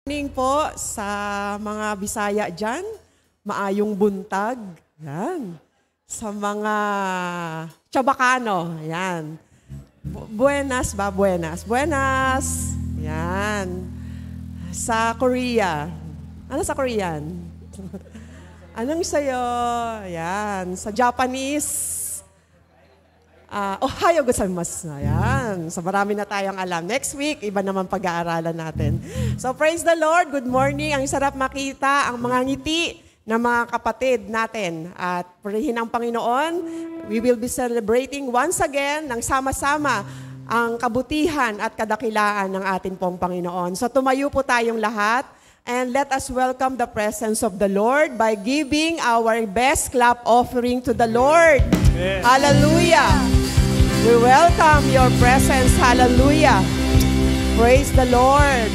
Morning po sa mga Bisaya dyan, maayong buntag, yan. Sa mga Chabacano, yan. Buenas ba? Buenas. Buenas, yan. Sa Korea, ano sa Korean? Anong sa'yo? Yan. Sa Japanese, Ohayo gozaimasu. Ayan. So marami na tayong alam. Next week, iba naman pag-aaralan natin. So praise the Lord. Good morning. Ang sarap makita ang mga ngiti ng mga kapatid natin. At purihin ang Panginoon. We will be celebrating once again ng sama-sama ang kabutihan at kadakilaan ng ating pong Panginoon. So tumayo po tayong lahat. And let us welcome the presence of the Lord by giving our best clap offering to the Lord. Amen. Hallelujah. We welcome your presence. Hallelujah. Praise the Lord.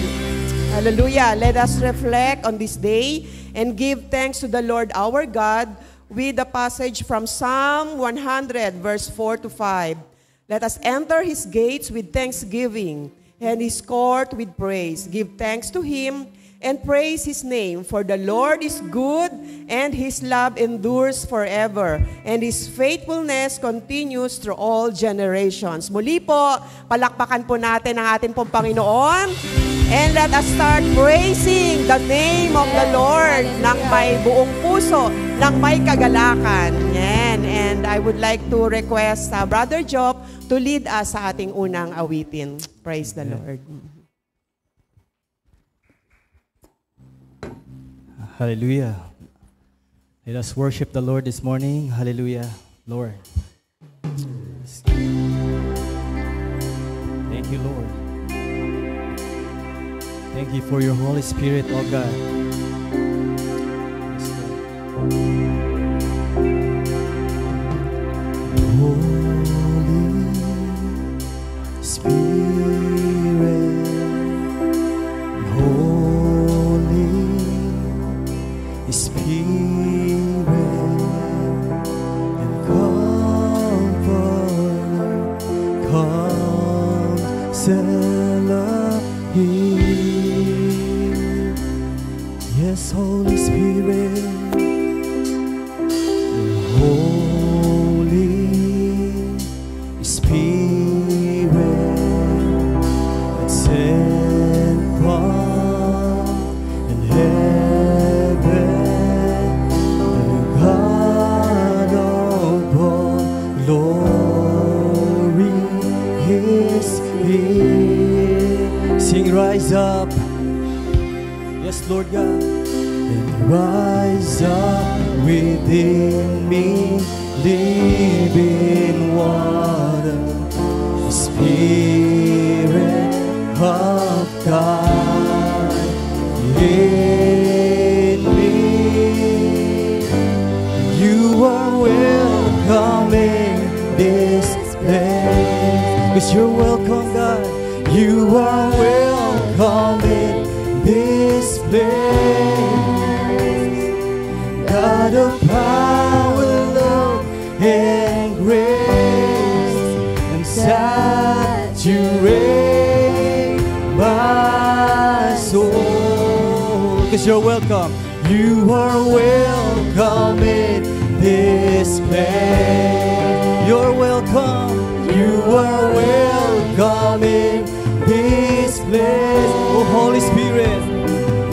Hallelujah. Let us reflect on this day and give thanks to the Lord our God with the passage from Psalm 100 verse 4 to 5. Let us enter His gates with thanksgiving and His court with praise. Give thanks to Him and praise His name, for the Lord is good, and His love endures forever, and His faithfulness continues through all generations. Muli po, palakpakan po natin ang ating pong Panginoon, and let us start praising the name of the Lord ng may buong puso, ng may kagalakan. Yan. And I would like to request Brother Job to lead us sa ating unang awitin. Praise the Lord. Hallelujah. Let us worship the Lord this morning. Hallelujah. Lord. Thank you, Lord. Thank you for your Holy Spirit, oh God. Yes, Lord. Holy Spirit. Yes, Holy Spirit, Holy Spirit, sent from heaven, the God of all glory is here. Sing, rise up. Yes, Lord God. And rise up within me, living water, the Spirit of God in me. You are welcome in this place. 'Cause you're welcome, God. You are welcome in this place. God of power, love, and grace, and saturate my soul. 'Cause you're welcome. You are welcome in this place. You're welcome. You are welcome in this place. Oh, Holy Spirit.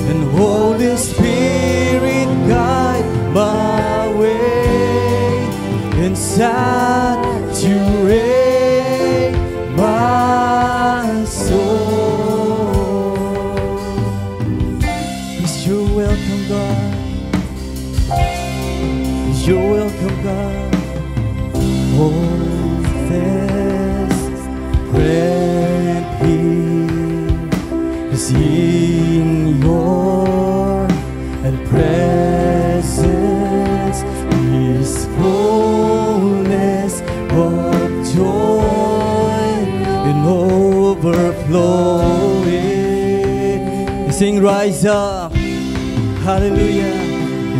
And Holy Spirit, guide my way and saturate my soul. Yes, you're welcome, God. Yes, you're welcome, God. Oh, this prayer is in your presence is fullness of joy and overflowing. Sing, rise up, hallelujah,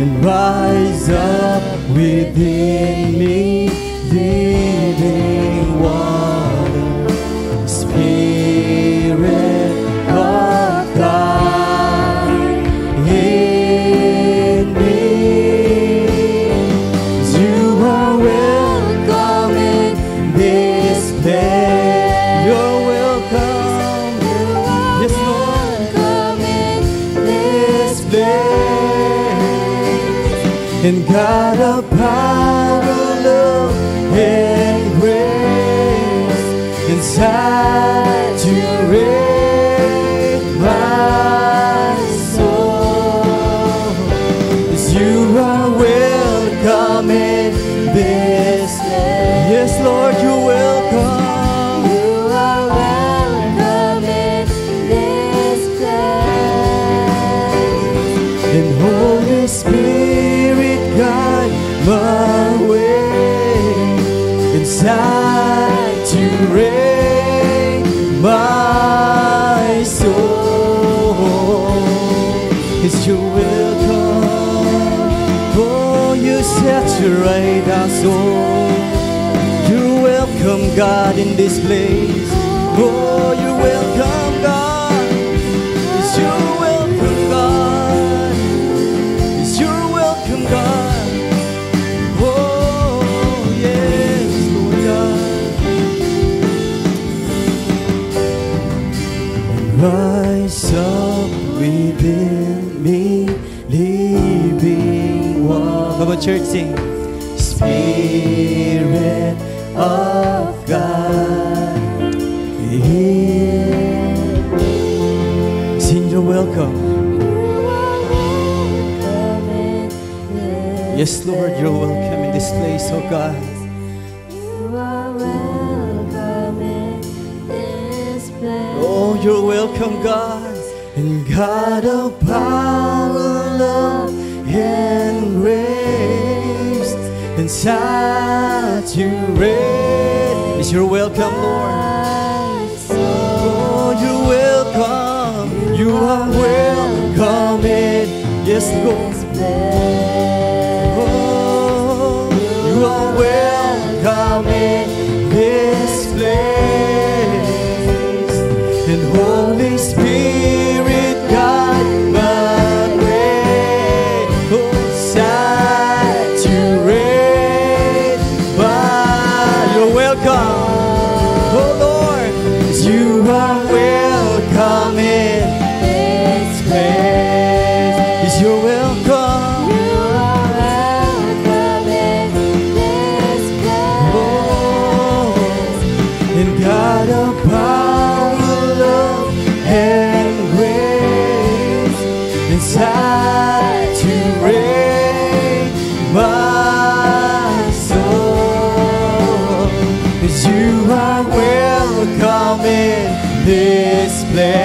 and rise up within me, living water, Spirit of God. and God of power, love, and grace, and saturate my soul. As you are welcome in this place. Yes, Lord, you're welcome. You are welcome in this place. And Holy Spirit, guide my way and saturate my soul. It's your welcome. Oh, you saturate our soul. You're welcome, God, in this place. Oh, you're welcome, God. It's your welcome, God. It's your welcome, God. Oh, yes, Lord God. Rise up within me, living one. Come on, church, sing. Spirit of God, here. Sing, you're welcome. Yes, Lord, you're welcome in this place, oh God. You are welcome in this place. Oh, you're welcome, God. And God of power, love, and grace, and saturate. Is you're welcome, Lord. Oh, you're welcome. You are welcome in. Yes, Lord. Oh, you are welcome in this place. And Holy Spirit, guide my way. Oh, saturate my. You're welcome. Oh, Lord, you are welcome in this place. Is you're welcome. You are welcome in this place. Oh, and God of power, love, and grace, and saturate my soul. As you are welcome in this place.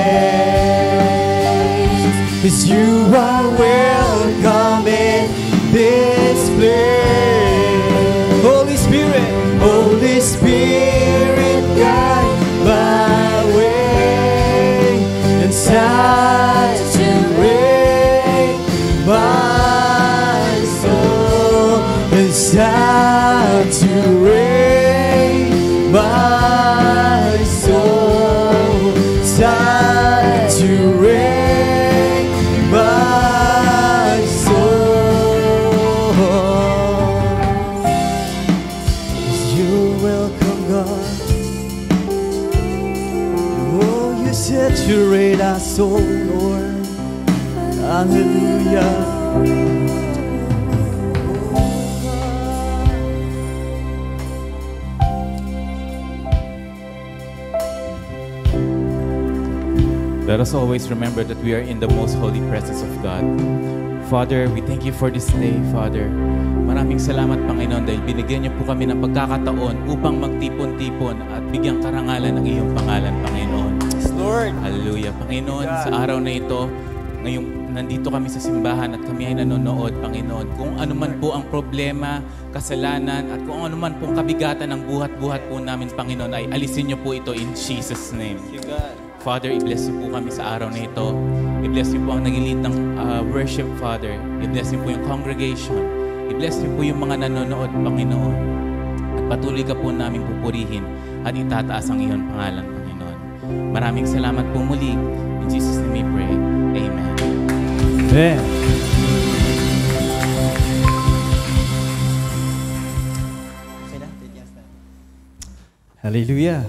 As you are welcome in this place. Holy Spirit, Holy Spirit, guide my way and saturate my soul and saturate my soul, saturate my soul. You're welcome, God. Oh, you saturate our soul, Lord. Hallelujah. Let us always remember that we are in the most holy presence of God. Father, we thank you for this day, Father. Maraming salamat, Panginoon, dahil binigyan niyo po kami ng pagkakataon upang magtipon-tipon at bigyang karangalan ng iyong pangalan, Panginoon. Yes, Lord. Hallelujah. Panginoon, sa araw na ito, ngayong nandito kami sa simbahan at kami ay nanonood, Panginoon. Kung ano man po ang problema, kasalanan, at kung ano man pong kabigatan ng buhat-buhat po namin, Panginoon, ay alisin niyo po ito in Jesus' name. Thank you, God. Father, i-bless niyo po kami sa araw na ito. I-bless niyo po ang nagilid ng worship, Father. I-bless niyo po yung congregation. I-bless niyo po yung mga nanonood, Panginoon. At patuloy ka po namin pupurihin at itataas ang iyong pangalan, Panginoon. Maraming salamat po muli. In Jesus' name we pray. Amen. Amen. Hallelujah.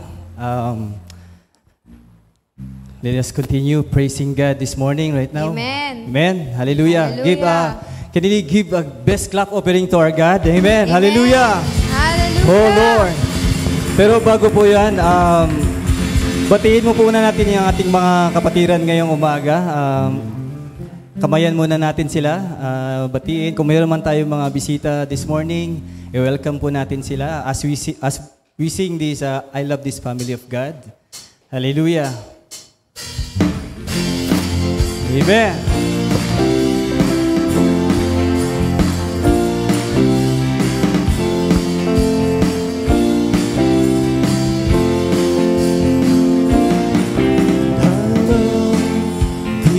Let us continue praising God this morning right now. Amen. Amen. Hallelujah. Hallelujah. Can you give a best clap offering to our God? Amen. Hallelujah. Hallelujah. Oh Lord. Pero bago po yan, batiin mo po na natin yung ating mga kapatiran ngayong umaga. Kamayan muna natin sila. Batiin. Kung mayroon man tayong mga bisita this morning, i-welcome po natin sila as we sing this, I love this family of God. Hallelujah. Amen.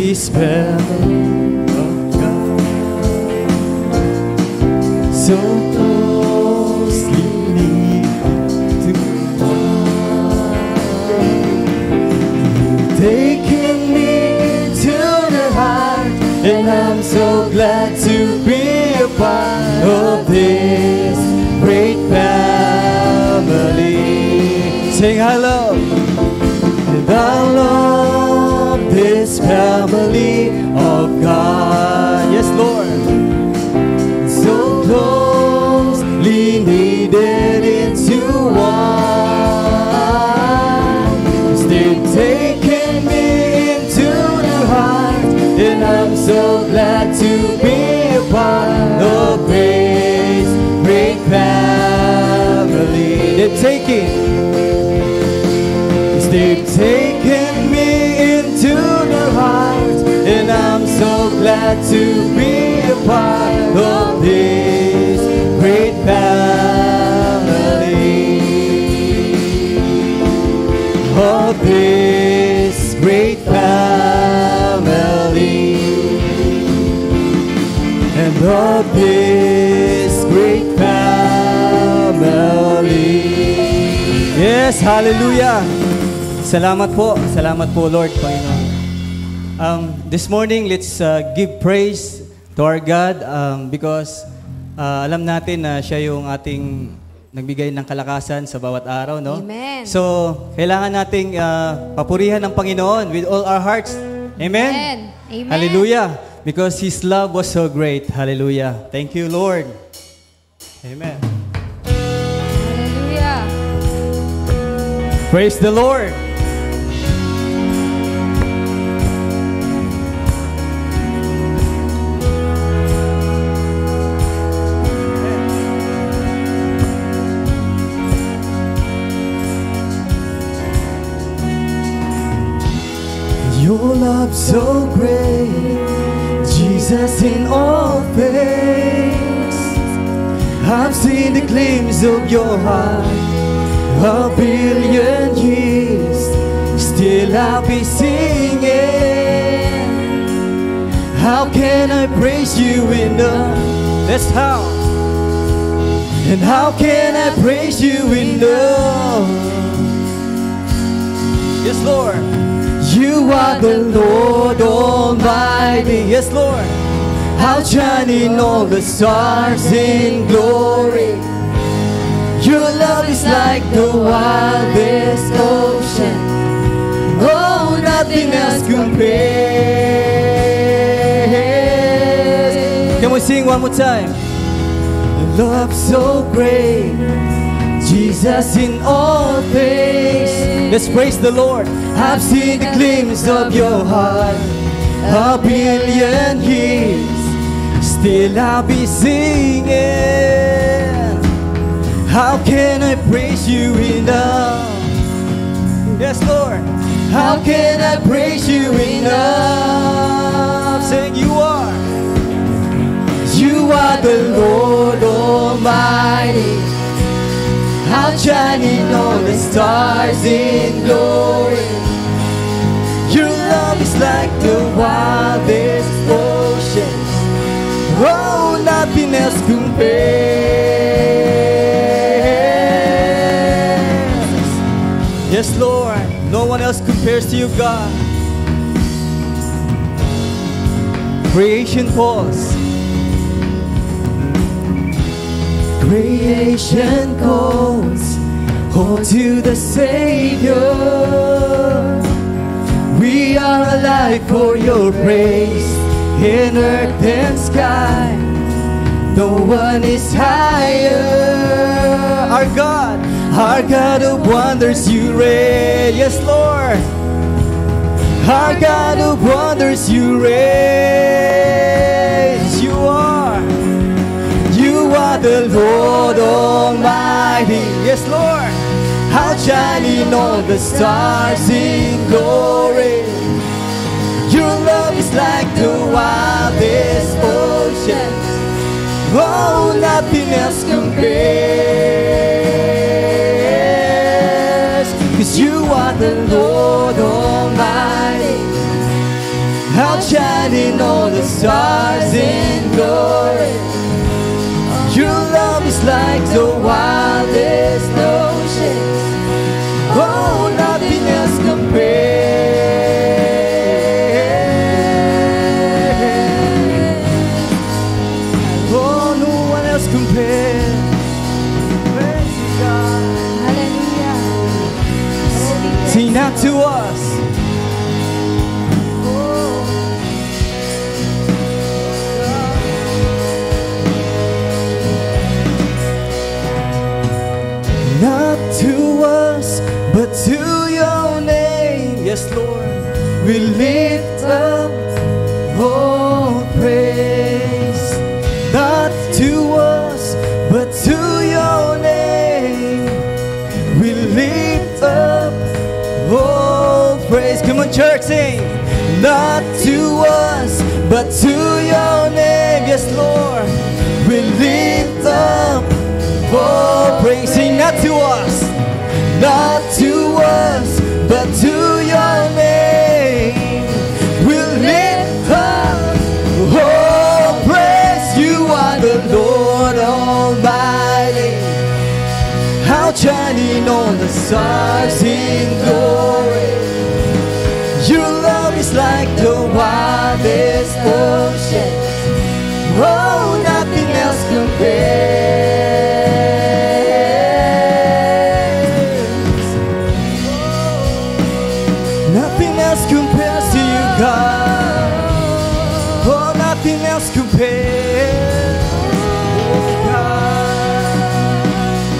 This family of God, so closely knit to one. Taking me into the heart, and I'm so glad to be a part of this great family. Sing hello, and I love this family of God. Yes, Lord. So closely knitted into one. They've taken me into the heart, and I'm so glad to be a part of this great family. They've taken me into the heart, and I'm so glad to be a part of this great family. Of this great family. And of this great family. Yes, hallelujah. Salamat po, Lord, Panginoon. This morning, let's give praise to our God because alam natin na siya yung ating nagbigay ng kalakasan sa bawat araw, no? Amen. So, kailangan nating papurihan ng Panginoon with all our hearts. Amen? Amen. Hallelujah. Because His love was so great. Hallelujah. Thank you, Lord. Amen. Hallelujah. Praise the Lord. Your love so great, Jesus in all things. I've seen the gleams of your heart, a billion years, still I'll be singing. How can I praise you enough? That's how. And how can I praise you enough? Yes, Lord. You are the Lord Almighty. Yes, Lord. Outshining all the stars in glory. Your love is like the wildest ocean. Oh, nothing else compares. Can we sing one more time? Love so great, Jesus in all things. Let's praise the Lord. I've seen the gleams of your heart, a billion years, still I'll be singing. How can I praise you enough? Yes, Lord. How can I praise you enough? Saying you are the Lord Almighty, outshining all the stars in glory. Your love is like the wildest oceans. Oh, nothing else compares. Yes, Lord, no one else compares to you, God. Creation calls. Creation calls, oh, to the Savior. We are alive for your praise, in earth and sky. no one is higher. Our God of wonders, you reign. Yes, Lord. Our God of wonders, you reign. You are the Lord Almighty. Yes, Lord. Outshining all the stars in glory. Your love is like the wildest ocean. Oh, nothing else compares. 'Cause you are the Lord Almighty, outshining all the stars in glory. Your love is like the wildest ocean. Oh, nothing else compares. Oh, no one else compares. Praise God. Hallelujah. Sing out to us. Not to us, but to your name. Yes, Lord, we lift up all praise. Not to us, but to your name, we lift up all praise. Come on, church, sing. Not to us, but to your name. Yes, Lord, we lift up all praise. Sing, not to us, not to us, but to your name, we'll lift up all praise. You are the Lord Almighty, outshining all the stars in glory. Your love is like the wildest ocean. Oh, nothing else compares. Nothing else compares to you, God. Oh, nothing else compares. God.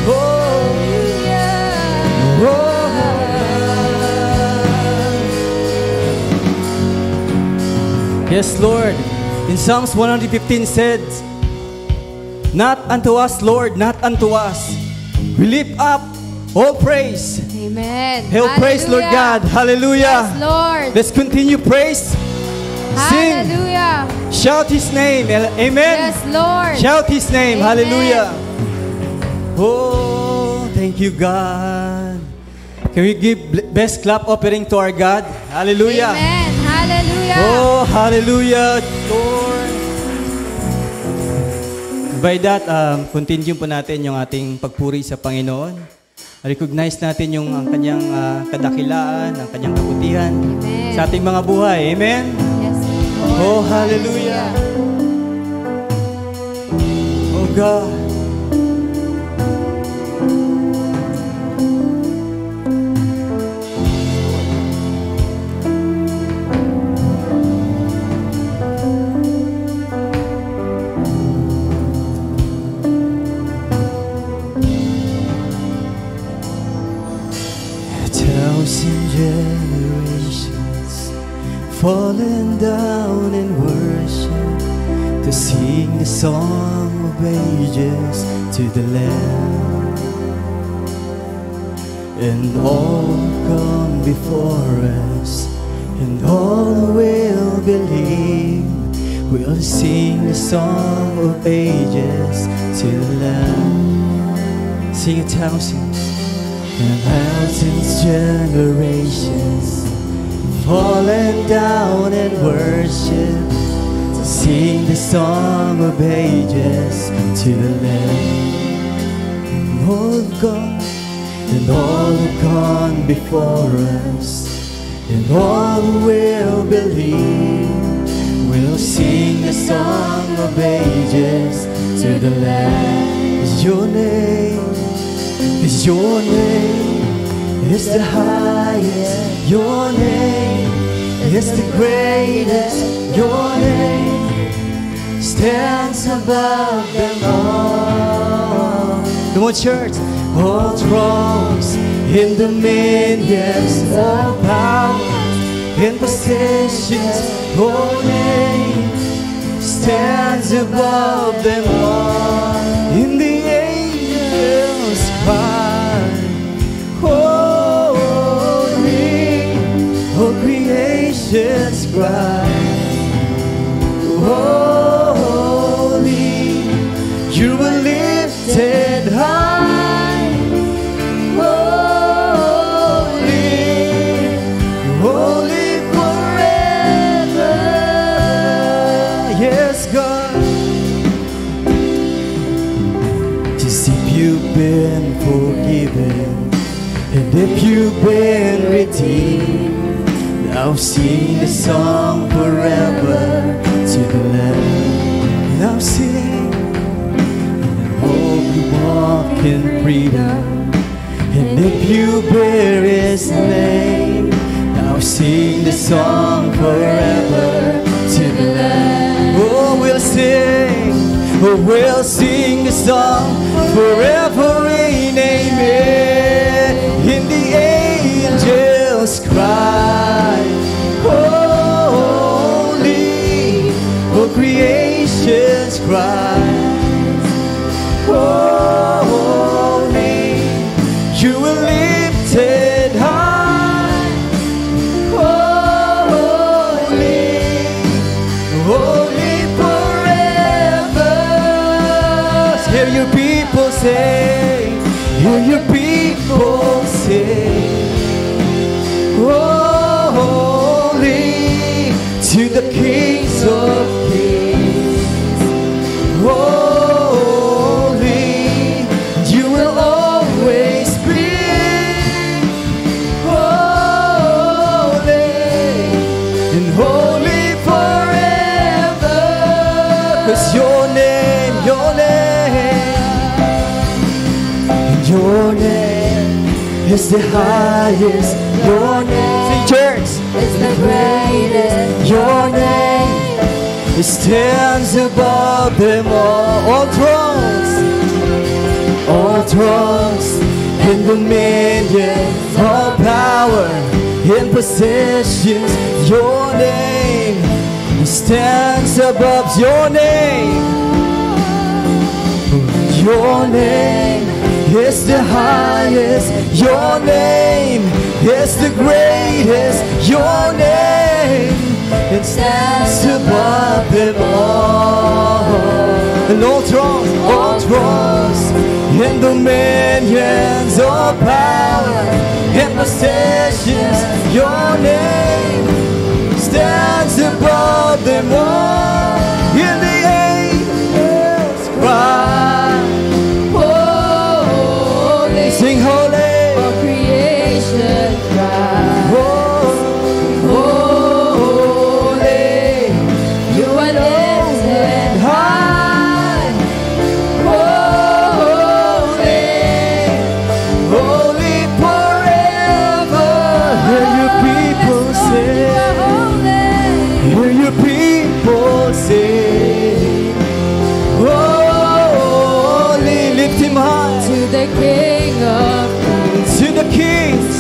Oh, yes, Lord. In Psalms 115 said, not unto us, Lord, not unto us. We lift up all praise. Amen. Hail praise, Lord God. Hallelujah. Yes, Lord. Let's continue praise. Sing. Hallelujah. Shout His name. Amen. Yes, Lord. Shout His name. Amen. Hallelujah. Oh, thank you, God. Can we give best clap offering to our God? Hallelujah. Amen. Hallelujah. Oh, hallelujah, Lord. By that, continue po natin yung ating pagpuri sa Panginoon. Recognize natin yung ang kanyang kadakilaan, ang kanyang kabutihan Amen. sa ating mga buhay. Amen? Yes, Lord. Oh, hallelujah. Oh, God. Generations falling down in worship to sing the song of ages to the Lamb, and all come before us, and all will believe. We'll sing the song of ages to the Lamb. Sing it, thousands. And thousands generations fallen down in worship to sing the song of ages to the Lamb. All have gone, and all have gone before us, and all will believe. We'll sing the song of ages to the Lamb. Is your name? Is your name is the highest, your name is the greatest, your name stands above them all. Come on, church. All thrones in dominions, all powers and positions, your name stands above them all. In the angels cry, holy, all creations cry, holy, you were lifted high, holy, holy forever. Yes, God. Just if you've been forgiven and if you've been redeemed, now sing the song forever to the Lamb. Now sing, and I hope you walk in freedom. And if you bear His name, now sing the song forever to the Lamb. Oh, we'll sing the song forever in amen. In the angels cry, holy, all creations cry, holy, you were lifted high, holy, holy forever. Hear your people say, hear your people say, holy to the kings of kings, holy, you will always be, holy, and holy forever. 'Cause your name, your name is the highest. Your name, sing church, It's the greatest. your name, it stands above them all. All thrones and dominions, all power and possessions, your name, it stands above. Your name, your name is the highest. Your name is the greatest. Your name, it stands above them all. And all thrones and dominions, all power and possessions, your name stands above them all. In the angels cry, holy, sing holy, All creation cry, holy, you are lifted high, holy, holy forever. Hear your people say, hear your people say, holy, lift him high to the King of to the kings,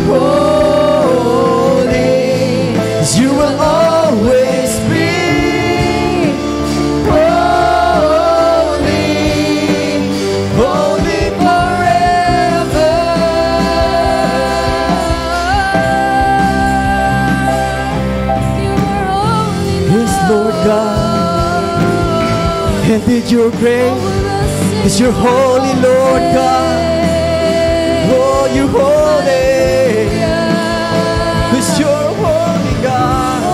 holy, you will always be, holy, holy forever. You are holy, Yes, Lord God, and did your grace is your holy Lord God. Oh, you holy, cause you're holy God. Oh,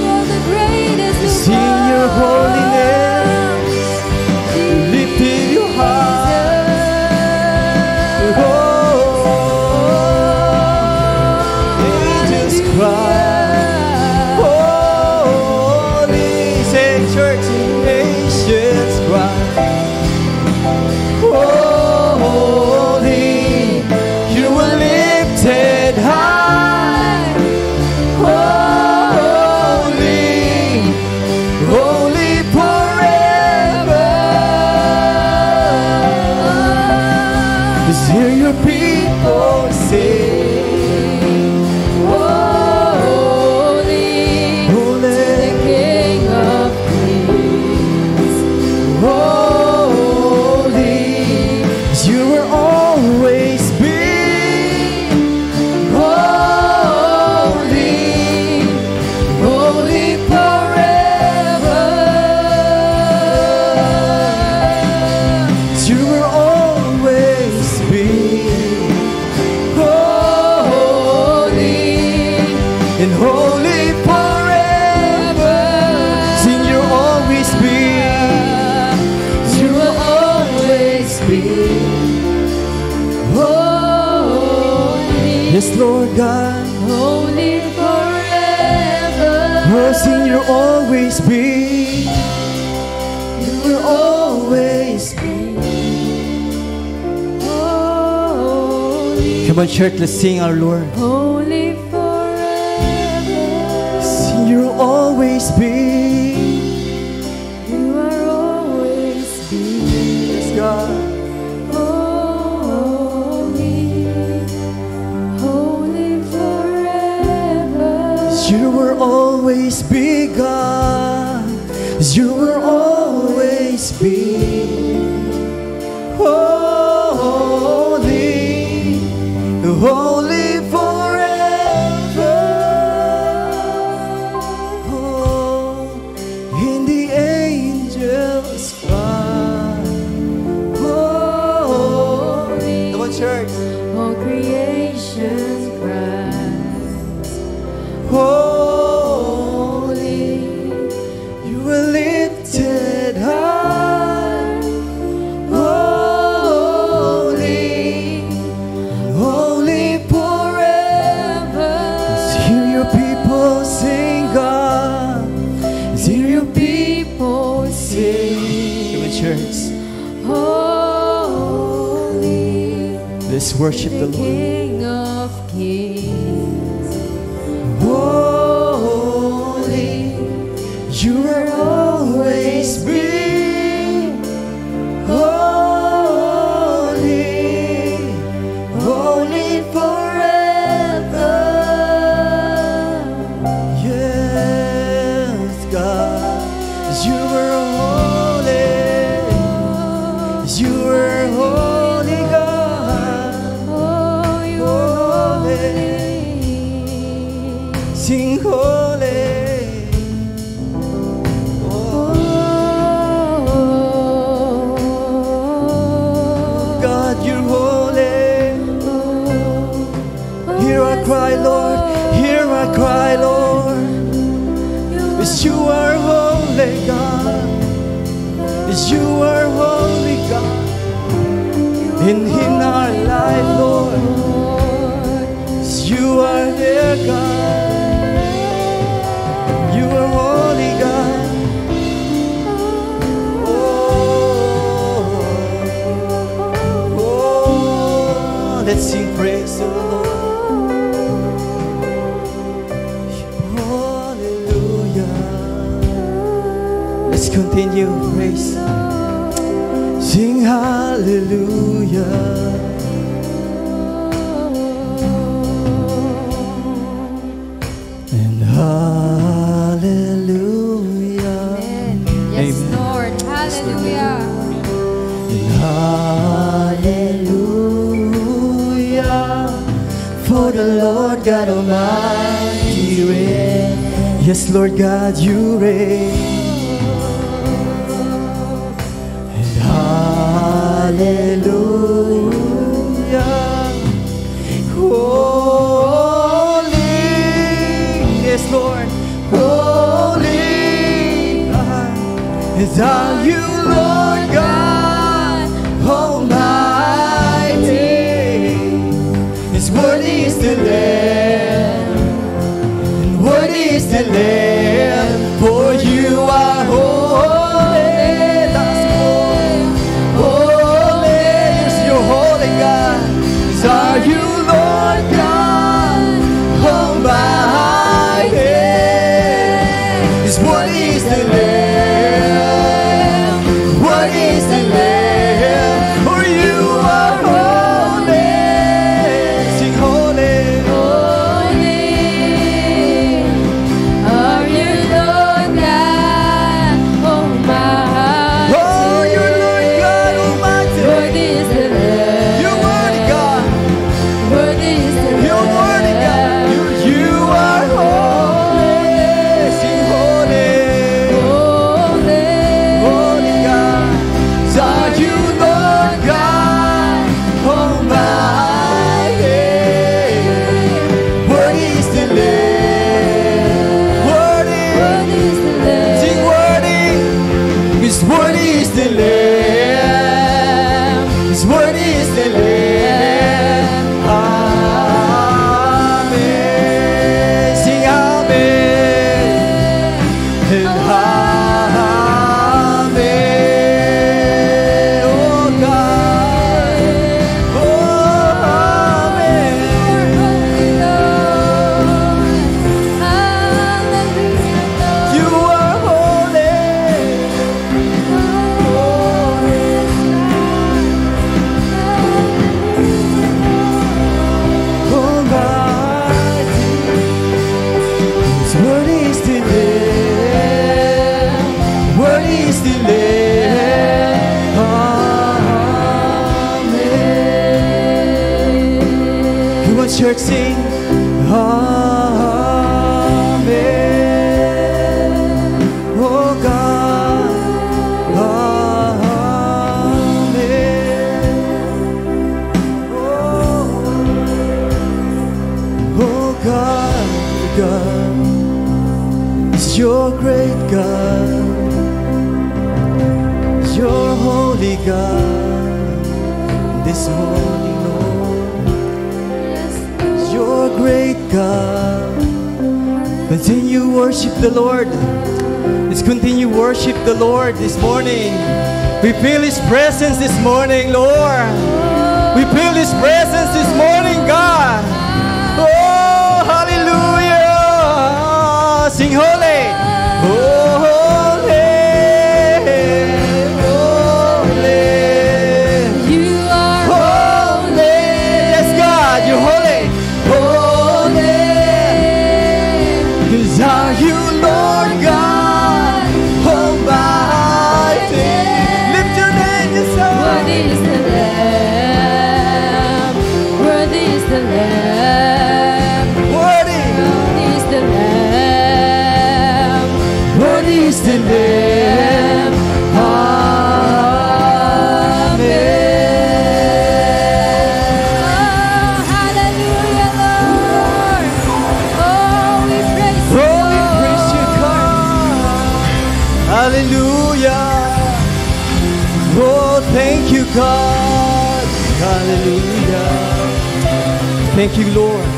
you're the greatest. Sing your holy name, lifted you high. Oh, angels cry, holy, say church, nations cry, holy, you will Oh, sing, you'll always be. You will always be. Holy, Come on, church, let's sing our Lord. holy forever. Sing, you'll always be. You are always be. Yes, God. Holy, holy forever. You will always be God. You will always be holy, holy forever. Oh, in the angels cry, holy. Come on, church. All creation cries. Holy, you were lifted high. Holy, holy forever. Let's hear your people sing, God. Let's hear your people sing. Come on, church. Holy, Let's worship the the Lord. King of Kings. Holy, you will always be. Holy, holy forever. Yes, God, you were holy. You were holy, God. Oh, you are holy. Sing holy. God, you're holy. Hear our cry, Lord. Hear our cry, Lord. Yes, you are holy, God. Yes, you are holy, God. In our life, Lord. Yes, you are there, God. You are holy, God. Oh, let's sing praise to the Lord. Hallelujah. Let's continue praise. Sing hallelujah. And hallelujah. Yes, Amen. Lord. Hallelujah. Hallelujah, for the Lord God Almighty reign. Yes, Lord God, you reign. And hallelujah, holy, yes, Lord, holy is are you, Lord God Almighty. His worthy is the Lamb, and worthy is the Lamb, for you are holy. That's holy is your holy God. Is are you, Lord God Almighty. His worthy is the Lamb, worthy is the Lamb, for you are holy. Sing holy. Holy are you, church sing, Amen. Oh God, Amen. Oh God, God is your great God. Your holy God, this morning, Lord, your great God. Continue worship the Lord. Let's continue worship the Lord this morning. We feel His presence this morning, Lord. We feel His presence this morning, God. Oh, hallelujah. Sing holy. Oh, holy. Are you Lord God Almighty? Lift your name, yes, Lord. Worthy is the Lamb. Worthy is the Lamb. Worthy. Worthy is the Lamb. Worthy is the Lamb. Oh, hallelujah, Lord. Oh, we praise you, Oh, we Lord. praise you, God. Hallelujah. Oh, thank you, God. Hallelujah. Thank you, Lord.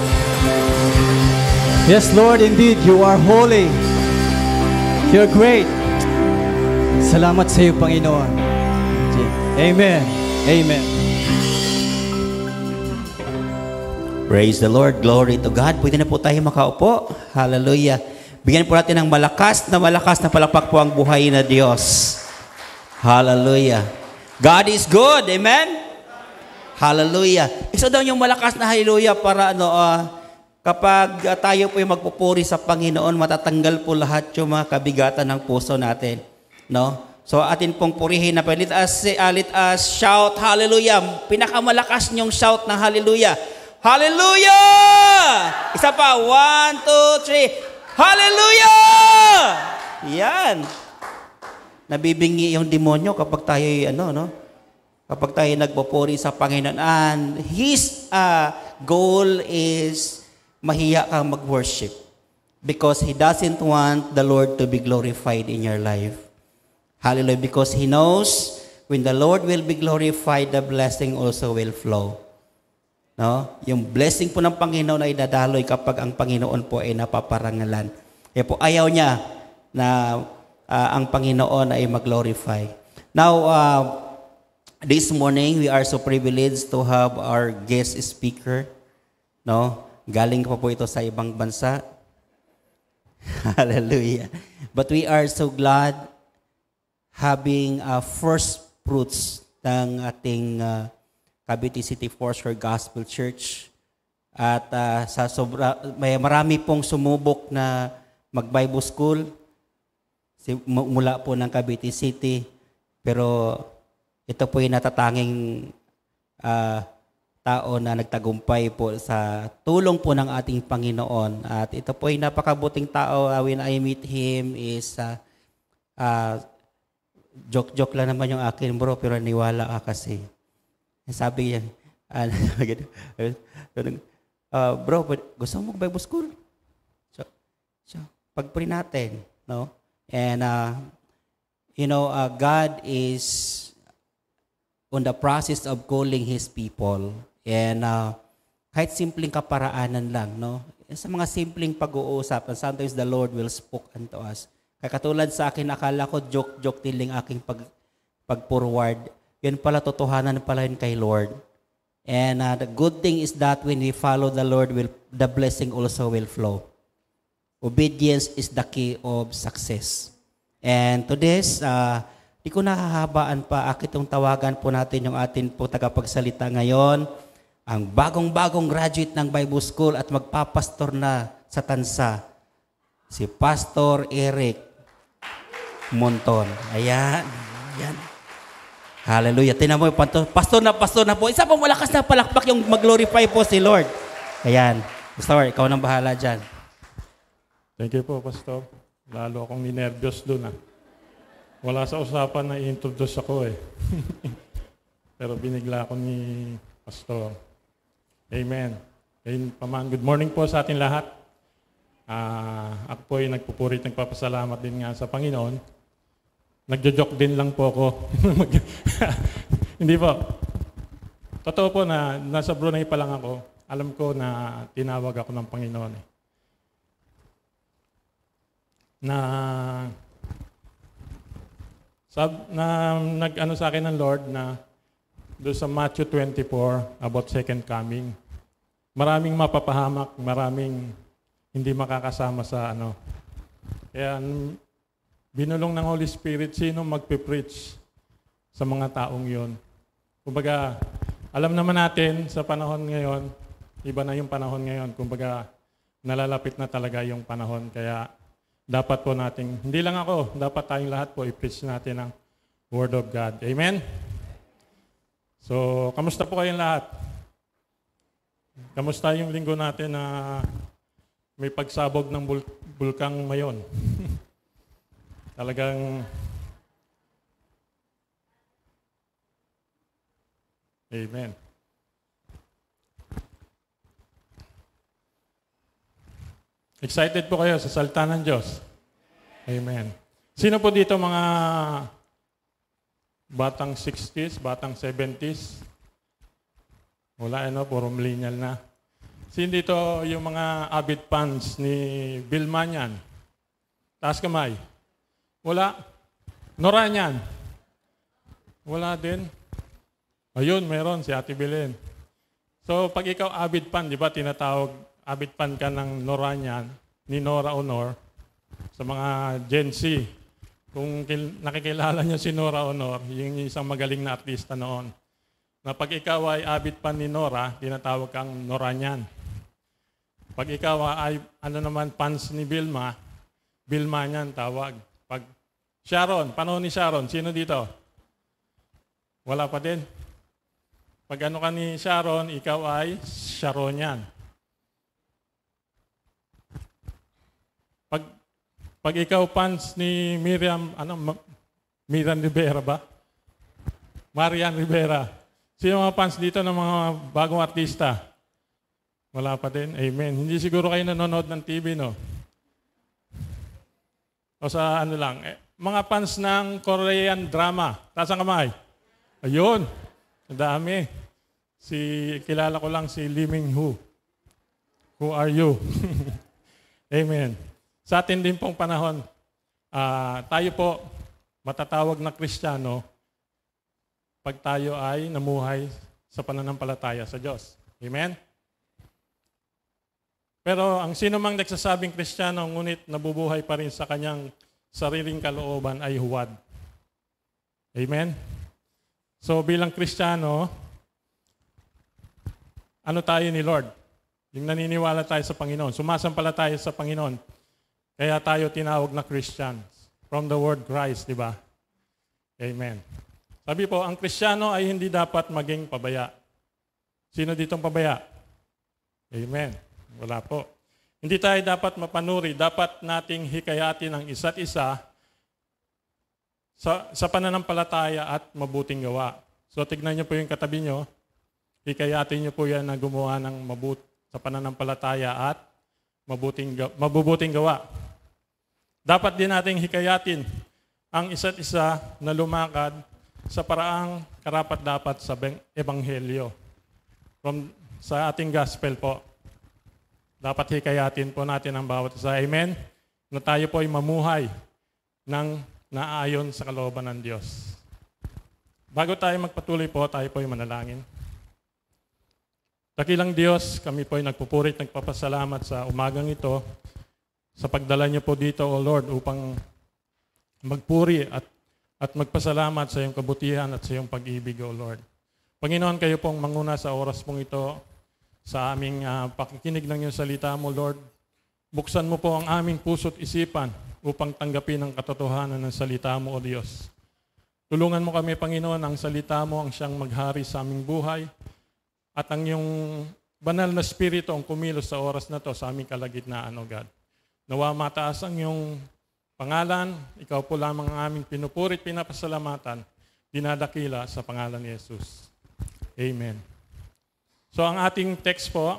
Yes, Lord, indeed, you are holy. You're great. Salamat sa iyo, Panginoon. Amen. Amen. Praise the Lord. Glory to God. Pwede na po tayo makaupo. Hallelujah. Bigyan po natin ng malakas na palakpak po ang buhay na Diyos. Hallelujah. God is good. Amen? Hallelujah. Isa daw yung malakas na hallelujah para kapag tayo po yung magpupuri sa Panginoon, matatanggal po lahat yung mga kabigatan ng puso natin. No? So atin pong purihin na let us shout hallelujah. Pinakamalakas niyong shout ng hallelujah. Hallelujah! Isa pa. 1, 2, 3. Hallelujah! Yan. Nabibingi yung demonyo kapag tayo kapag tayo nagpupuri sa Panginoon. And His goal is mahiya kang mag-worship because He doesn't want the Lord to be glorified in your life. Hallelujah. Because He knows when the Lord will be glorified, the blessing also will flow. No? Yung blessing po ng Panginoon ay dadaloy kapag ang Panginoon po ay napaparangalan. Kaya po ayaw niya na ang Panginoon ay mag-glorify. Now, this morning, we are so privileged to have our guest speaker. No? Galing pa po ito sa ibang bansa. Hallelujah. But we are so glad having first fruits ng ating Cavite City Foursquare Gospel Church. At may marami pong sumubok na mag-Bible school mula po ng Cavite City. Pero ito po yung natatanging tao na nagtagumpay po sa tulong po ng ating Panginoon. At ito po yung napakabuting tao. When I meet him is joke-joke lang naman yung akin, bro, pero niwala ka kasi. Sabi niya, bro, gusto mo mag-Bible school? So pag-pray natin, no? And, God is on the process of calling His people. And kahit simpleng kaparaanan lang, no? Sa mga simpleng pag-uusap, and sometimes the Lord will speak unto us. Kaya katulad sa akin, akala ko joke-joke din aking pag-forward. Yan pala, totohanan pala yun kay Lord. And the good thing is that when we follow the Lord, the blessing also will flow. Obedience is the key of success. And to this, di ko nahahabaan pa, akitong tawagan po natin yung atin po tagapagsalita ngayon, ang bagong-bagong graduate ng Bible School at magpapastor na sa Tansa, si Pastor Eric Monton. Ayan. Ayan. Hallelujah. Tingnan mo, pastor na po. Isa pang malakas na palakpak yung mag-glorify po si Lord. Ayan. Pastor, ikaw nang bahala dyan. Thank you po, Pastor. Lalo akong ninervyos doon. Wala sa usapan na i-introduce ako eh. Pero binigla ako ni Pastor. Amen. Ayun, Paman, good morning po sa ating lahat. Ako po ay nagpupurit, nagpapasalamat din nga sa Panginoon. Nagjo-joke din lang po ako. Hindi po. Totoo po na nasa Brunei pa lang ako. Alam ko na tinawag ako ng Panginoon. Nag-ano sa akin ng Lord na doon sa Matthew 24 about second coming. Maraming mapapahamak, maraming hindi makakasama sa ano. Kaya binulong ng Holy Spirit sino magpe-preach sa mga taong yon. Kumbaga, alam naman natin sa panahon ngayon, iba na yung panahon ngayon. Kumbaga, nalalapit na talaga yung panahon. Kaya dapat po nating, hindi lang ako, dapat tayong lahat po i-preach natin ang Word of God. Amen? So, kamusta po kayong lahat? Kamusta yung linggo natin na may pagsabog ng bulkang Mayon? Talagang Amen. Excited po kayo sa salita ng Diyos? Amen. Sino po dito mga batang 60s, batang 70s? Wala, puro millennial na. Sino dito yung mga avid fans ni Bill Manyan? Taas kamay. Wala. Noranyan? Wala din. Ayun, meron si Ate Belen. So, pag ikaw avid fan, di ba, tinatawag avid fan ka ng Noranyan, ni Nora Honor, sa mga Gen Z. Kung nakikilala niyo si Nora Honor, yung isang magaling na artista noon. Na pag ikaw ay avid fan ni Nora, tinatawag kang Noranyan. Pag ikaw ay fans ni Bilma, Bilma niyan tawag. Pag Sharon, panahon ni Sharon, sino dito? Wala pa din. Pag ano ka ni Sharon, ikaw ay Sharonian. Pag ikaw fans ni Miriam Rivera ba? Marian Rivera. Sino mga fans dito ng mga bagong artista? Wala pa din. Amen. Hindi siguro kayo nanonood ng TV, no? O sa ano lang. Mga fans ng Korean drama. Taas ang kamay. Ayun. Ang dami. Kilala ko lang si Lee Min-ho. Who are you? Amen. Sa atin din pong panahon, tayo po matatawag na Kristiyano pag tayo ay namuhay sa pananampalataya sa Diyos. Amen? Pero ang sino mang nagsasabing Kristiyano ngunit nabubuhay pa rin sa kanyang sariling kalooban ay huwad. Amen? So bilang Kristiyano, ano tayo ni Lord? Yung naniniwala tayo sa Panginoon, sumasampalataya sa Panginoon. Kaya tayo tinawag na Christians. From the word Christ, di ba? Amen. Sabi po, ang Kristiyano ay hindi dapat maging pabaya. Sino ditong pabaya? Amen. Wala po. Hindi tayo dapat mapanuri. Dapat nating hikayatin ang isa't isa sa pananampalataya at mabuting gawa. So tignan niyo po yung katabi niyo. Hikayatin niyo po yan na gumawa ng sa pananampalataya at mabubuting gawa. Dapat din nating hikayatin ang isa't isa na lumakad sa paraang karapat-dapat sa Ebanghelyo. Sa ating gospel po. Dapat hikayatin po natin ang bawat isa. Amen? Na tayo po ay mamuhay ng naayon sa kalooban ng Diyos. Bago tayo magpatuloy po, tayo po ay manalangin. Dakilang Diyos, kami po ay nagpupurit, nagpapasalamat sa umagang ito sa pagdala niyo po dito, O Lord, upang magpuri at magpasalamat sa iyong kabutihan at sa iyong pag-ibig, O Lord. Panginoon, kayo pong manguna sa oras pong ito sa aming pakikinig ng iyong salita mo, Lord. Buksan mo po ang aming puso't isipan upang tanggapin ang katotohanan ng salita mo, O Diyos. Tulungan mo kami, Panginoon, ang salita mo ang siyang maghari sa aming buhay at ang iyong banal na spirito ang kumilos sa oras na to sa aming kalagitnaan, O God. Nawa mataas ang iyong pangalan, ikaw po lamang ang aming pinupurit, pinapasalamatan, dinadakila sa pangalan ni Jesus. Amen. So ang ating text po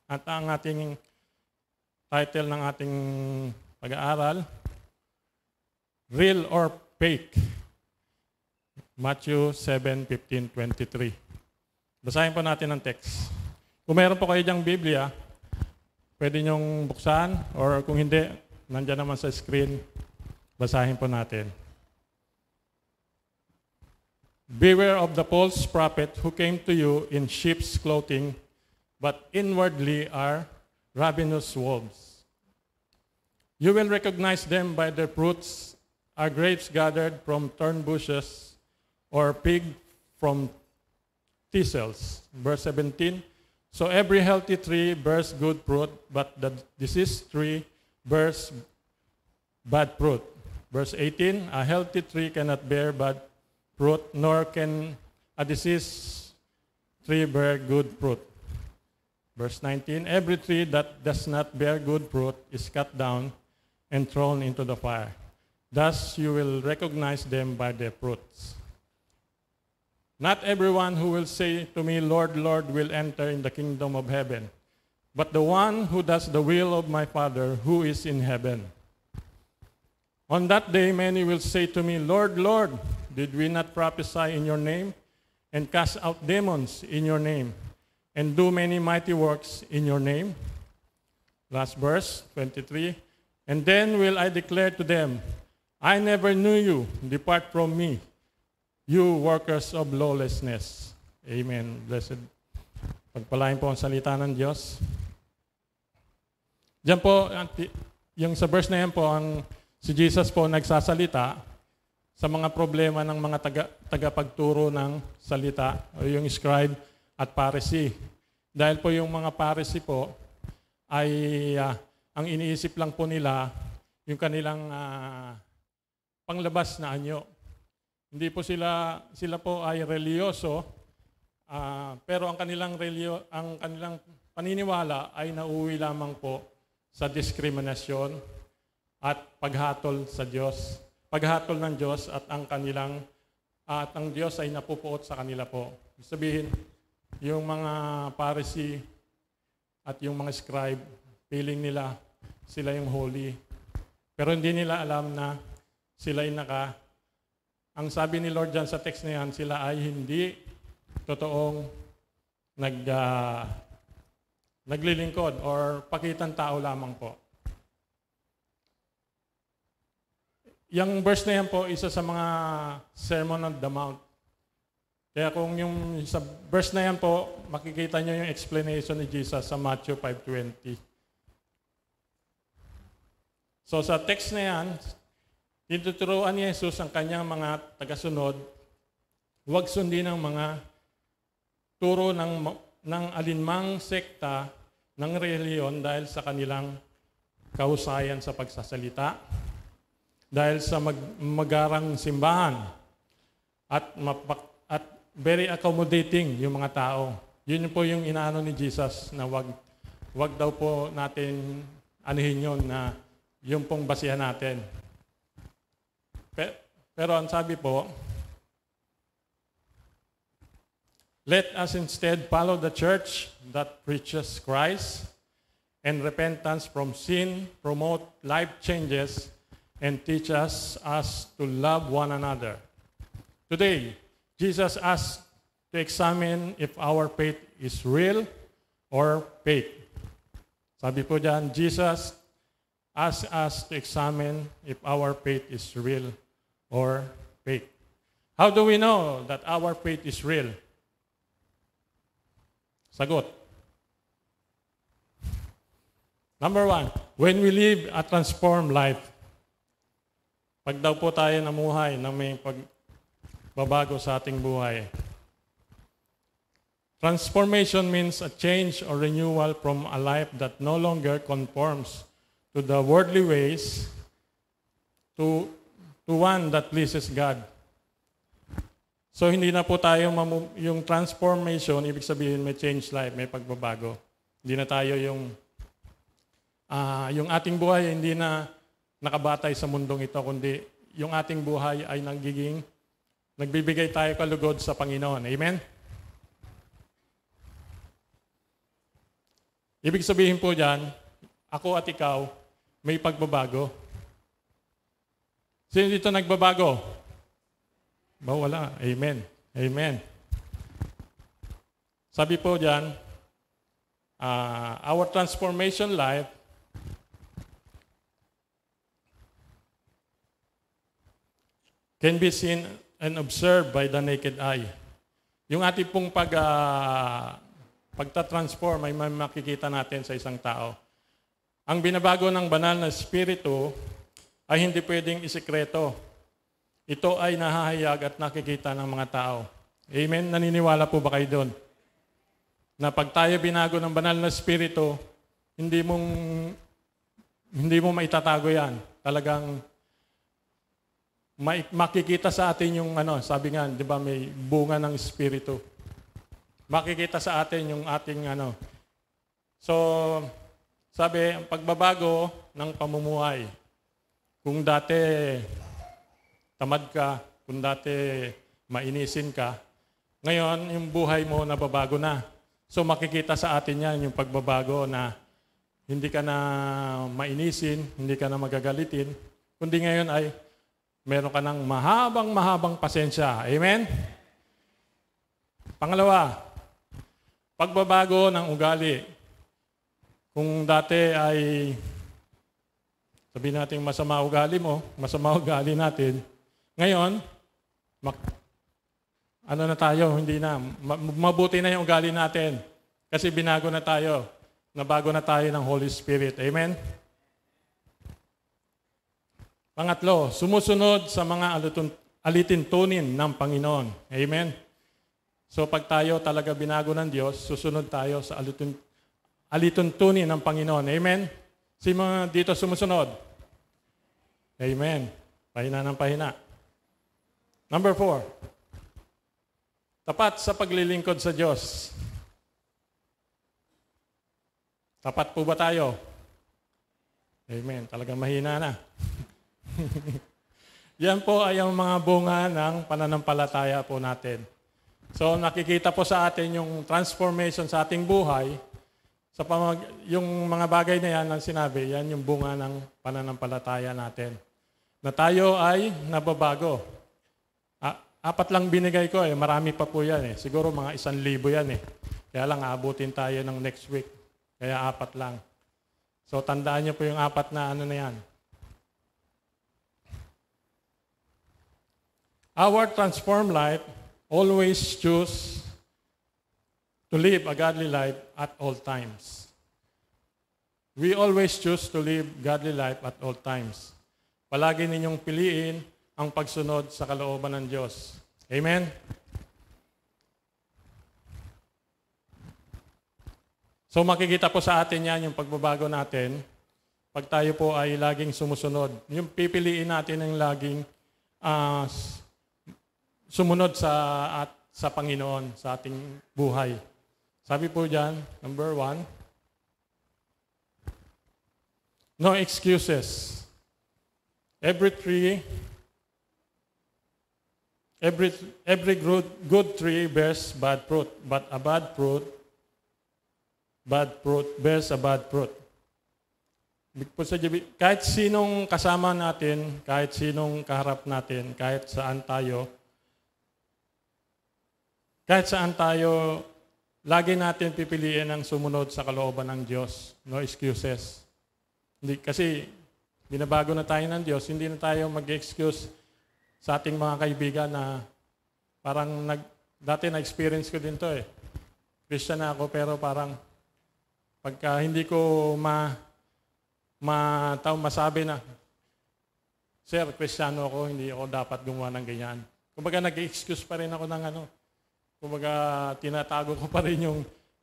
at ang ating title ng ating pag-aaral, Real or Fake? Matthew 7:15-23. Basahin po natin ang text. Kung meron po kayo dyang Biblia, pwede nyong buksan, or kung hindi, nandiyan naman sa screen, basahin po natin. Beware of the false prophet who came to you in sheep's clothing, but inwardly are ravenous wolves. You will recognize them by their fruits. Are grapes gathered from thorn bushes, or pig from thistles? Verse 17. So every healthy tree bears good fruit, but the diseased tree bears bad fruit. Verse 18, a healthy tree cannot bear bad fruit, nor can a diseased tree bear good fruit. Verse 19, every tree that does not bear good fruit is cut down and thrown into the fire. Thus you will recognize them by their fruits. Not everyone who will say to me, Lord, Lord, will enter in the kingdom of heaven, but the one who does the will of my Father who is in heaven. On that day many will say to me, Lord, Lord, did we not prophesy in your name, and cast out demons in your name, and do many mighty works in your name? Last verse, 23. And then will I declare to them, I never knew you, depart from me, you workers of lawlessness. Amen. Blessed. Pagpalain po ang salita ng Diyos. Diyan po, yung sa verse na yan po, si Jesus po nagsasalita sa mga problema ng mga tagapagturo ng salita, o yung scribe at Pharisee. Dahil po yung mga Pharisee po ay ang iniisip lang po nila yung kanilang panglabas na anyo. Hindi po sila po ay reliyoso, pero ang kanilang paniniwala ay nauwi lamang po sa diskriminasyon at paghatol sa Diyos. Paghatol ng Diyos at ang Diyos ay napupuot sa kanila po. Sabihin, yung mga Pharisee at yung mga scribe, feeling nila sila yung holy. Pero hindi nila alam na sila ay ang sabi ni Lord dyan sa text na yan, sila ay hindi totoong naglilingkod or pakitang tao lamang po. Yung verse na yan po, isa sa mga Sermon on the Mount. Kaya kung yung sa verse na yan po, makikita nyo yung explanation ni Jesus sa Matthew 5:20. So sa text na yan, tinuturuan ni Jesus ang kanyang mga tagasunod, huwag sundin ang mga turo ng alinmang sekta ng reliyon dahil sa kanilang kahusayan sa pagsasalita, dahil sa magarang simbahan, at very accommodating yung mga tao. Yun po yung inaano ni Jesus na wag daw po natin anuhin yun na yung pong basihan natin. Pero ang sabi po, let us instead follow the church that preaches Christ and repentance from sin, promote life changes, and teach us to love one another. Today, Jesus asks to examine if our faith is real or fake. Sabi po dyan, Jesus asks us to examine if our faith is real or fake. How do we know that our faith is real? Sagot. Number 1, when we live a transformed life. Pag daw po tayo namuhay na may pagbabago sa ating buhay. Transformation means a change or renewal from a life that no longer conforms to the worldly ways to one that pleases God. So hindi na po tayo, yung transformation, ibig sabihin may change life, may pagbabago. Hindi na tayo yung ating buhay hindi na nakabatay sa mundong ito, kundi yung ating buhay ay nagbibigay tayo kalugod sa Panginoon. Amen? Ibig sabihin po dyan, ako at ikaw, may pagbabago. Sino dito nagbabago? Wala. Amen. Amen. Sabi po dyan, our transformation life can be seen and observed by the naked eye. Yung ating pong pagta-transform ay makikita natin sa isang tao. Ang binabago ng banal na Espiritu ay hindi pwedeng isikreto. Ito ay nahahayag at nakikita ng mga tao. Amen? Naniniwala po ba kayo doon? Na pag tayo binago ng banal na Espiritu, hindi mo maitatago yan. Talagang makikita sa atin yung sabi nga, di ba may bunga ng Espiritu. Makikita sa atin yung ating So, sabi, ang pagbabago ng pamumuhay. Kung dati tamad ka, kung dati mainisin ka, ngayon yung buhay mo nababago na. So makikita sa atin yan yung pagbabago na hindi ka na mainisin, hindi ka na magagalitin, kundi ngayon ay meron ka ng mahabang pasensya. Amen? Pangalawa, pagbabago ng ugali. Kung dati ay, sabihin natin masama ugali mo, masama ugali natin, ngayon, na tayo, hindi na. Mabuti na yung ugali natin. Kasi binago na tayo. Nabago na tayo ng Holy Spirit. Amen? Pangatlo, sumusunod sa mga alituntunin ng Panginoon. Amen? So pag tayo talaga binago ng Diyos, susunod tayo sa alituntunin ng Panginoon. Amen? Sino mga dito sumusunod? Amen. Pahina ng pahina. Number 4. Tapat sa paglilingkod sa Diyos. Tapat po ba tayo? Amen. Talagang mahina na. Yan po ay ang mga bunga ng pananampalataya po natin. So nakikita po sa atin yung transformation sa ating buhay. Yung mga bagay na yan ang sinabi, yan yung bunga ng pananampalataya natin. Na tayo ay nababago. 4 lang binigay ko marami pa po yan Siguro mga 1,000 yan Kaya lang aabutin tayo ng next week. Kaya 4 lang. So tandaan niyo po yung 4 na na yan. Our transformed life always choose to live a godly life at all times. We always choose to live godly life at all times. Palagi ninyong piliin ang pagsunod sa kalooban ng Diyos. Amen? So makikita po sa atin yan yung pagbabago natin pag tayo po ay laging sumusunod. Yung pipiliin natin ang laging sumunod sa Panginoon, sa ating buhay. Sabi po dyan, number 1, no excuses. Every good tree bears bad fruit, but a bad fruit bears a bad fruit. Kahit sinong kasama natin, kahit sinong kaharap natin, kahit saan tayo, lagi natin pipiliin ang sumunod sa kalooban ng Diyos. No excuses. Kasi binabago na tayo ng Diyos, hindi na tayo mag-excuse sa ating mga kaibigan na parang dati na-experience ko din to Christian na ako pero parang pagka hindi ko masabi na, Sir, Kristiyano ako, hindi ako dapat gumawa ng ganyan. Kumbaga nag-excuse pa rin ako ng kumbaga tinatago ko pa rin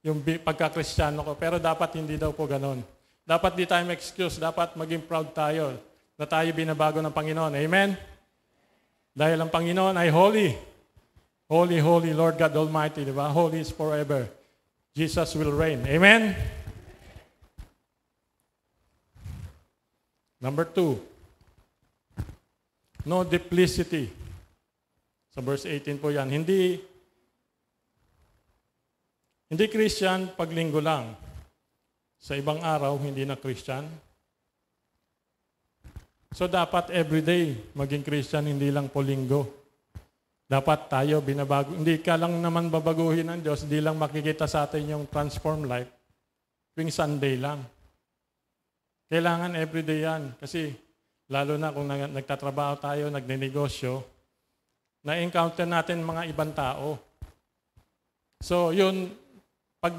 yung pagka-Kristiyano ko. Pero dapat hindi daw po ganon. Dapat di tayo excuse, dapat maging proud tayo na tayo binabago ng Panginoon. Amen? Dahil ang Panginoon ay holy. Holy, holy, Lord God Almighty, di ba? Holy is forever. Jesus will reign. Amen? Number 2, no duplicity. Sa verse 18 po yan. Hindi Christian pag linggo lang. Sa ibang araw, hindi na Christian. So dapat everyday maging Christian, hindi lang po linggo. Dapat tayo binabago. Hindi ka lang naman babaguhin ng Diyos, hindi lang makikita sa atin yung transform life tuwing Sunday lang. Kailangan everyday yan. Kasi lalo na kung nagtatrabaho tayo, nagnenegosyo, na-encounter natin mga ibang tao. So yun, pag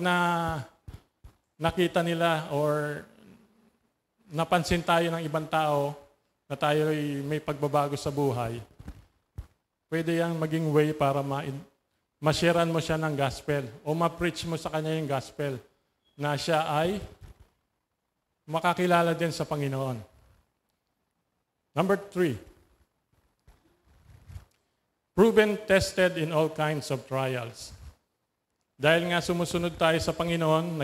nakita nila or napansin tayo ng ibang tao na tayo may pagbabago sa buhay, pwede yan maging way para ma-sharean mo siya ng gospel o ma-preach mo sa kanya yung gospel na siya ay makakilala din sa Panginoon. Number 3, proven tested in all kinds of trials. Dahil nga sumusunod tayo sa Panginoon,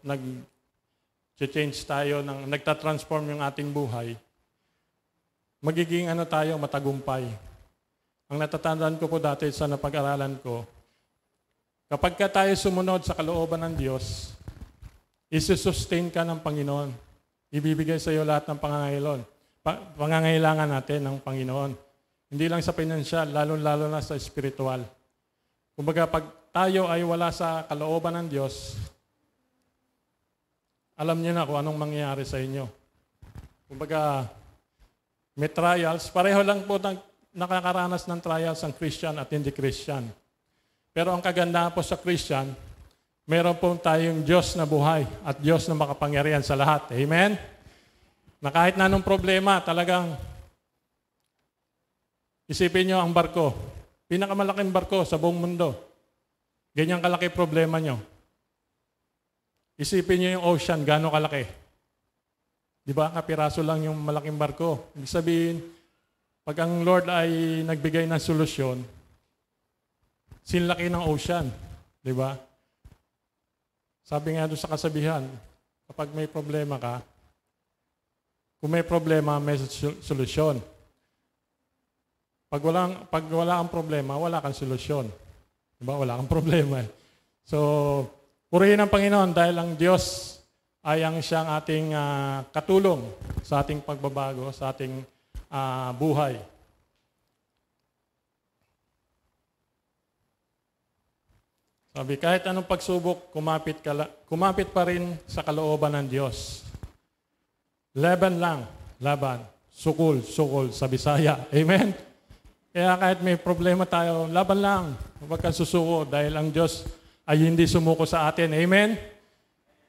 nag-change tayo, nagtatransform yung ating buhay, magiging tayo, matagumpay. Ang natatandaan ko po dati sa napag-aralan ko, kapag ka tayo sumunod sa kalooban ng Diyos, isusustain ka ng Panginoon. Ibibigay sa iyo lahat ng pangangailangan natin ng Panginoon. Hindi lang sa pinansyal, lalo-lalo na sa spiritual. Kumbaga, pag tayo ay wala sa kalooban ng Diyos, alam niyo na kung anong mangyayari sa inyo. Kumbaga, may trials. Pareho lang po nakakaranas ng trials ang Christian at hindi Christian. Pero ang kagandahan po sa Christian, meron po tayong Diyos na buhay at Diyos na makapangyarihan sa lahat. Amen? Na kahit na anong problema, talagang isipin nyo ang barko. Pinakamalaking barko sa buong mundo. Ganyan kalaki problema nyo. Isipin nyo yung ocean, gaano kalaki. Di ba? Kapiraso lang yung malaking barko. Ibig sabihin, pag ang Lord ay nagbigay ng solusyon, sinlaki ng ocean. Di ba? Sabi nga doon sa kasabihan, kapag may problema ka, kung may problema, may solusyon. Pag wala kang problema, wala kang solusyon. Diba? Wala kang problema. So, purihin ang Panginoon dahil ang Diyos ay siyang ating katulong sa ating pagbabago, sa ating buhay. Sabi, kahit anong pagsubok, kumapit pa rin sa kalooban ng Diyos. Laban lang, laban. Sukol sa Bisaya. Amen? Kaya kahit may problema tayo, laban lang. Huwag kang susuko dahil ang Diyos ay hindi sumuko sa atin. Amen?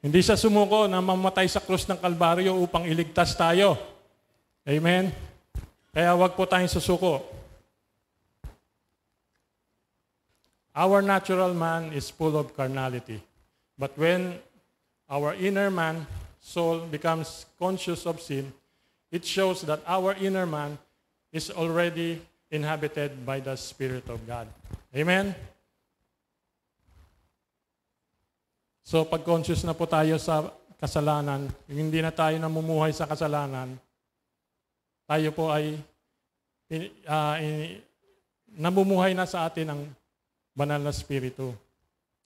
Hindi siya sumuko na mamatay sa krus ng Kalbaryo upang iligtas tayo. Amen? Kaya huwag po tayong susuko. Our natural man is full of carnality. But when our inner man, soul, becomes conscious of sin, it shows that our inner man is already inhabited by the Spirit of God. Amen? So pag conscious na po tayo sa kasalanan, hindi na tayo namumuhay sa kasalanan, tayo po ay namumuhay na sa atin ang banal na Espiritu.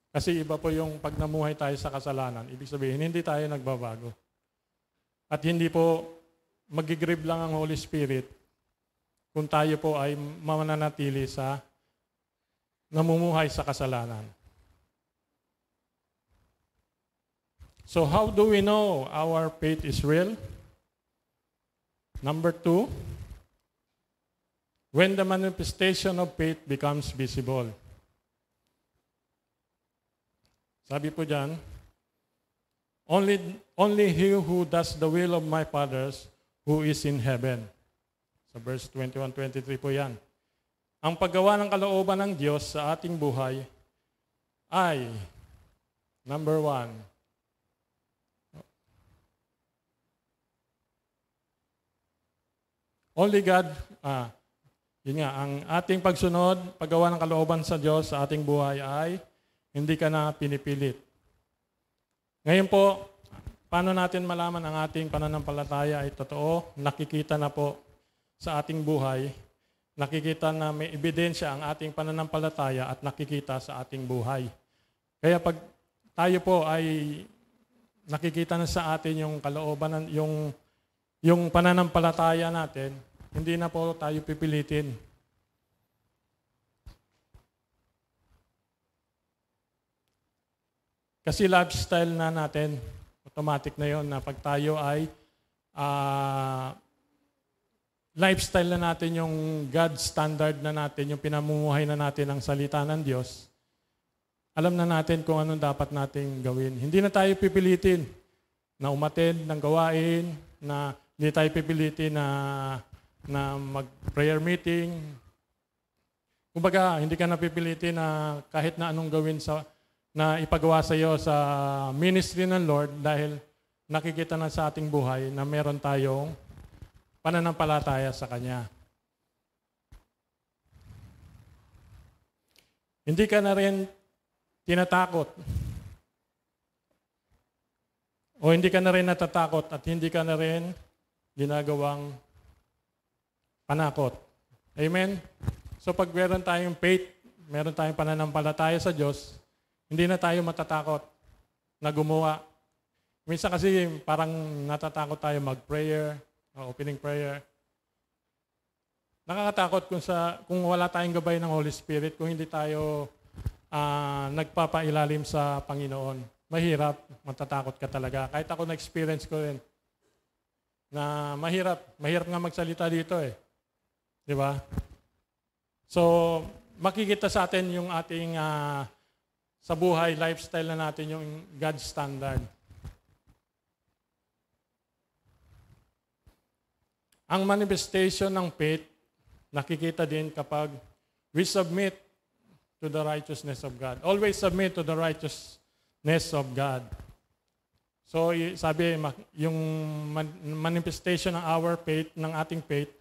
Kasi iba po yung pag namuhay tayo sa kasalanan, ibig sabihin, hindi tayo nagbabago. At hindi po magigrieve lang ang Holy Spirit kung tayo po ay mananatili sa namumuhay sa kasalanan. So how do we know our faith is real? Number 2, when the manifestation of faith becomes visible. Sabi po dyan, only he who does the will of my Father who is in heaven. Sa verse 21-23 po yan. Ang paggawa ng kalooban ng Diyos sa ating buhay ay, number 1, only God, Yun nga, ang ating pagsunod, paggawa ng kalooban sa Diyos sa ating buhay ay hindi ka na pinipilit. Ngayon po, paano natin malaman ang ating pananampalataya ay totoo? Nakikita na po sa ating buhay. Nakikita na may ebidensya ang ating pananampalataya at nakikita sa ating buhay. Kaya pag tayo po ay nakikita na sa atin yung kalooban, yung pananampalataya natin, hindi na po tayo pipilitin. Kasi lifestyle na natin, automatic na yon na pag tayo ay lifestyle na natin yung God standard na natin, yung pinamumuhay na natin ang salita ng Diyos, alam na natin kung anong dapat nating gawin. Hindi na tayo pipilitin na umattend ng gawain, na hindi tayo pipilitin na mag-prayer meeting. Kumbaga, hindi ka napipilitin na kahit na anong gawin na ipagawa sa iyo sa ministry ng Lord dahil nakikita na sa ating buhay na meron tayong pananampalataya sa Kanya. Hindi ka na rin tinatakot o hindi ka na rin natatakot at hindi ka na rin ginagawang panakot. Amen? So pag meron tayong faith, meron tayong pananampalataya sa Diyos, hindi na tayo matatakot na gumawa. Minsan kasi parang natatakot tayo mag-prayer, opening prayer. Nakakatakot kung wala tayong gabay ng Holy Spirit, kung hindi tayo nagpapailalim sa Panginoon. Mahirap, matatakot ka talaga. Kahit ako na-experience ko rin na mahirap nga magsalita dito eh. Di ba? So, makikita sa atin yung ating sa buhay, lifestyle na natin, yung God standard. Ang manifestation ng faith, nakikita din kapag we submit to the righteousness of God. Always submit to the righteousness of God. So, sabi, yung manifestation ng our faith, ng ating faith,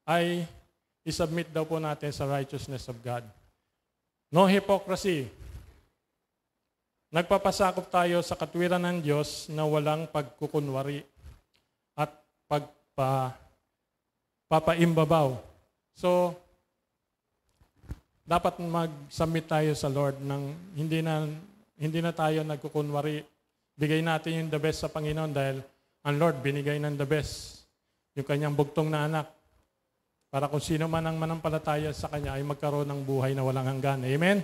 ay isubmit daw po natin sa righteousness of God. No hypocrisy. Nagpapasakop tayo sa katwiran ng Diyos na walang pagkukunwari at papaimbabaw. So, dapat mag-submit tayo sa Lord ng hindi na tayo nagkukunwari. Bigay natin yung the best sa Panginoon dahil ang Lord binigay ng the best. Yung kanyang bugtong na anak. Para kung sino man ang manampalataya sa Kanya ay magkaroon ng buhay na walang hanggan. Amen?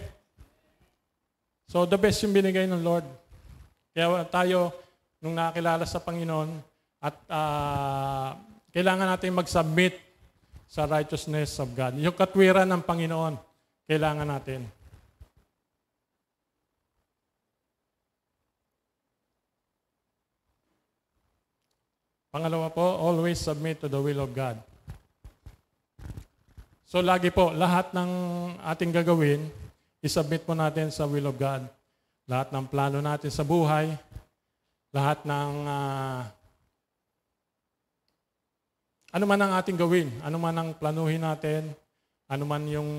So the best yung binigay ng Lord. Kaya tayo, nung nakakilala sa Panginoon, at kailangan natin mag-submit sa righteousness of God. Yung katwiran ng Panginoon, kailangan natin. Pangalawa po, always submit to the will of God. So lagi po, lahat ng ating gagawin, isubmit po natin sa will of God. Lahat ng plano natin sa buhay, lahat ng ano man ang ating gawin, ano man ang planuhin natin, ano man yung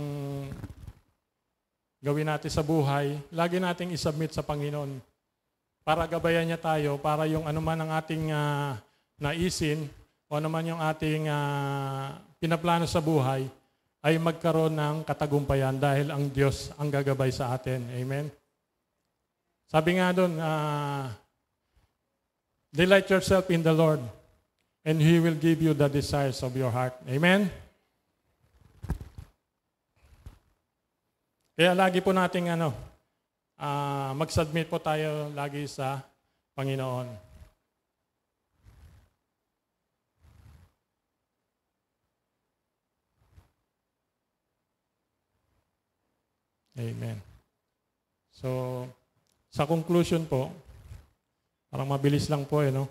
gawin natin sa buhay, lagi nating isubmit sa Panginoon para gabayan niya tayo, para yung ano man ang ating naisin o ano man yung ating pinaplano sa buhay, ay magkaroon ng katagumpayan dahil ang Diyos ang gagabay sa atin. Amen? Sabi nga doon, delight yourself in the Lord and He will give you the desires of your heart. Amen? Kaya lagi po nating mag-submit po tayo lagi sa Panginoon. Amen. So, sa conclusion po, parang mabilis lang po no?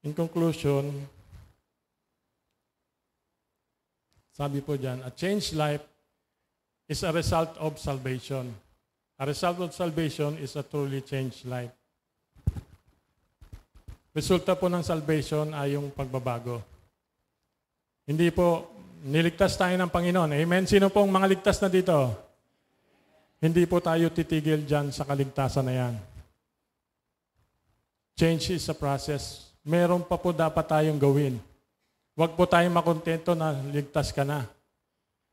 In conclusion, sabi po dyan, a changed life is a result of salvation. A result of salvation is a truly changed life. Resulta po ng salvation ay yung pagbabago. Hindi po, niligtas tayo ng Panginoon. Amen? Sino pong mga ligtas na dito? Hindi po tayo titigil dyan sa kaligtasan na yan. Change is a process. Meron pa po dapat tayong gawin. Huwag po tayong makontento na ligtas ka na.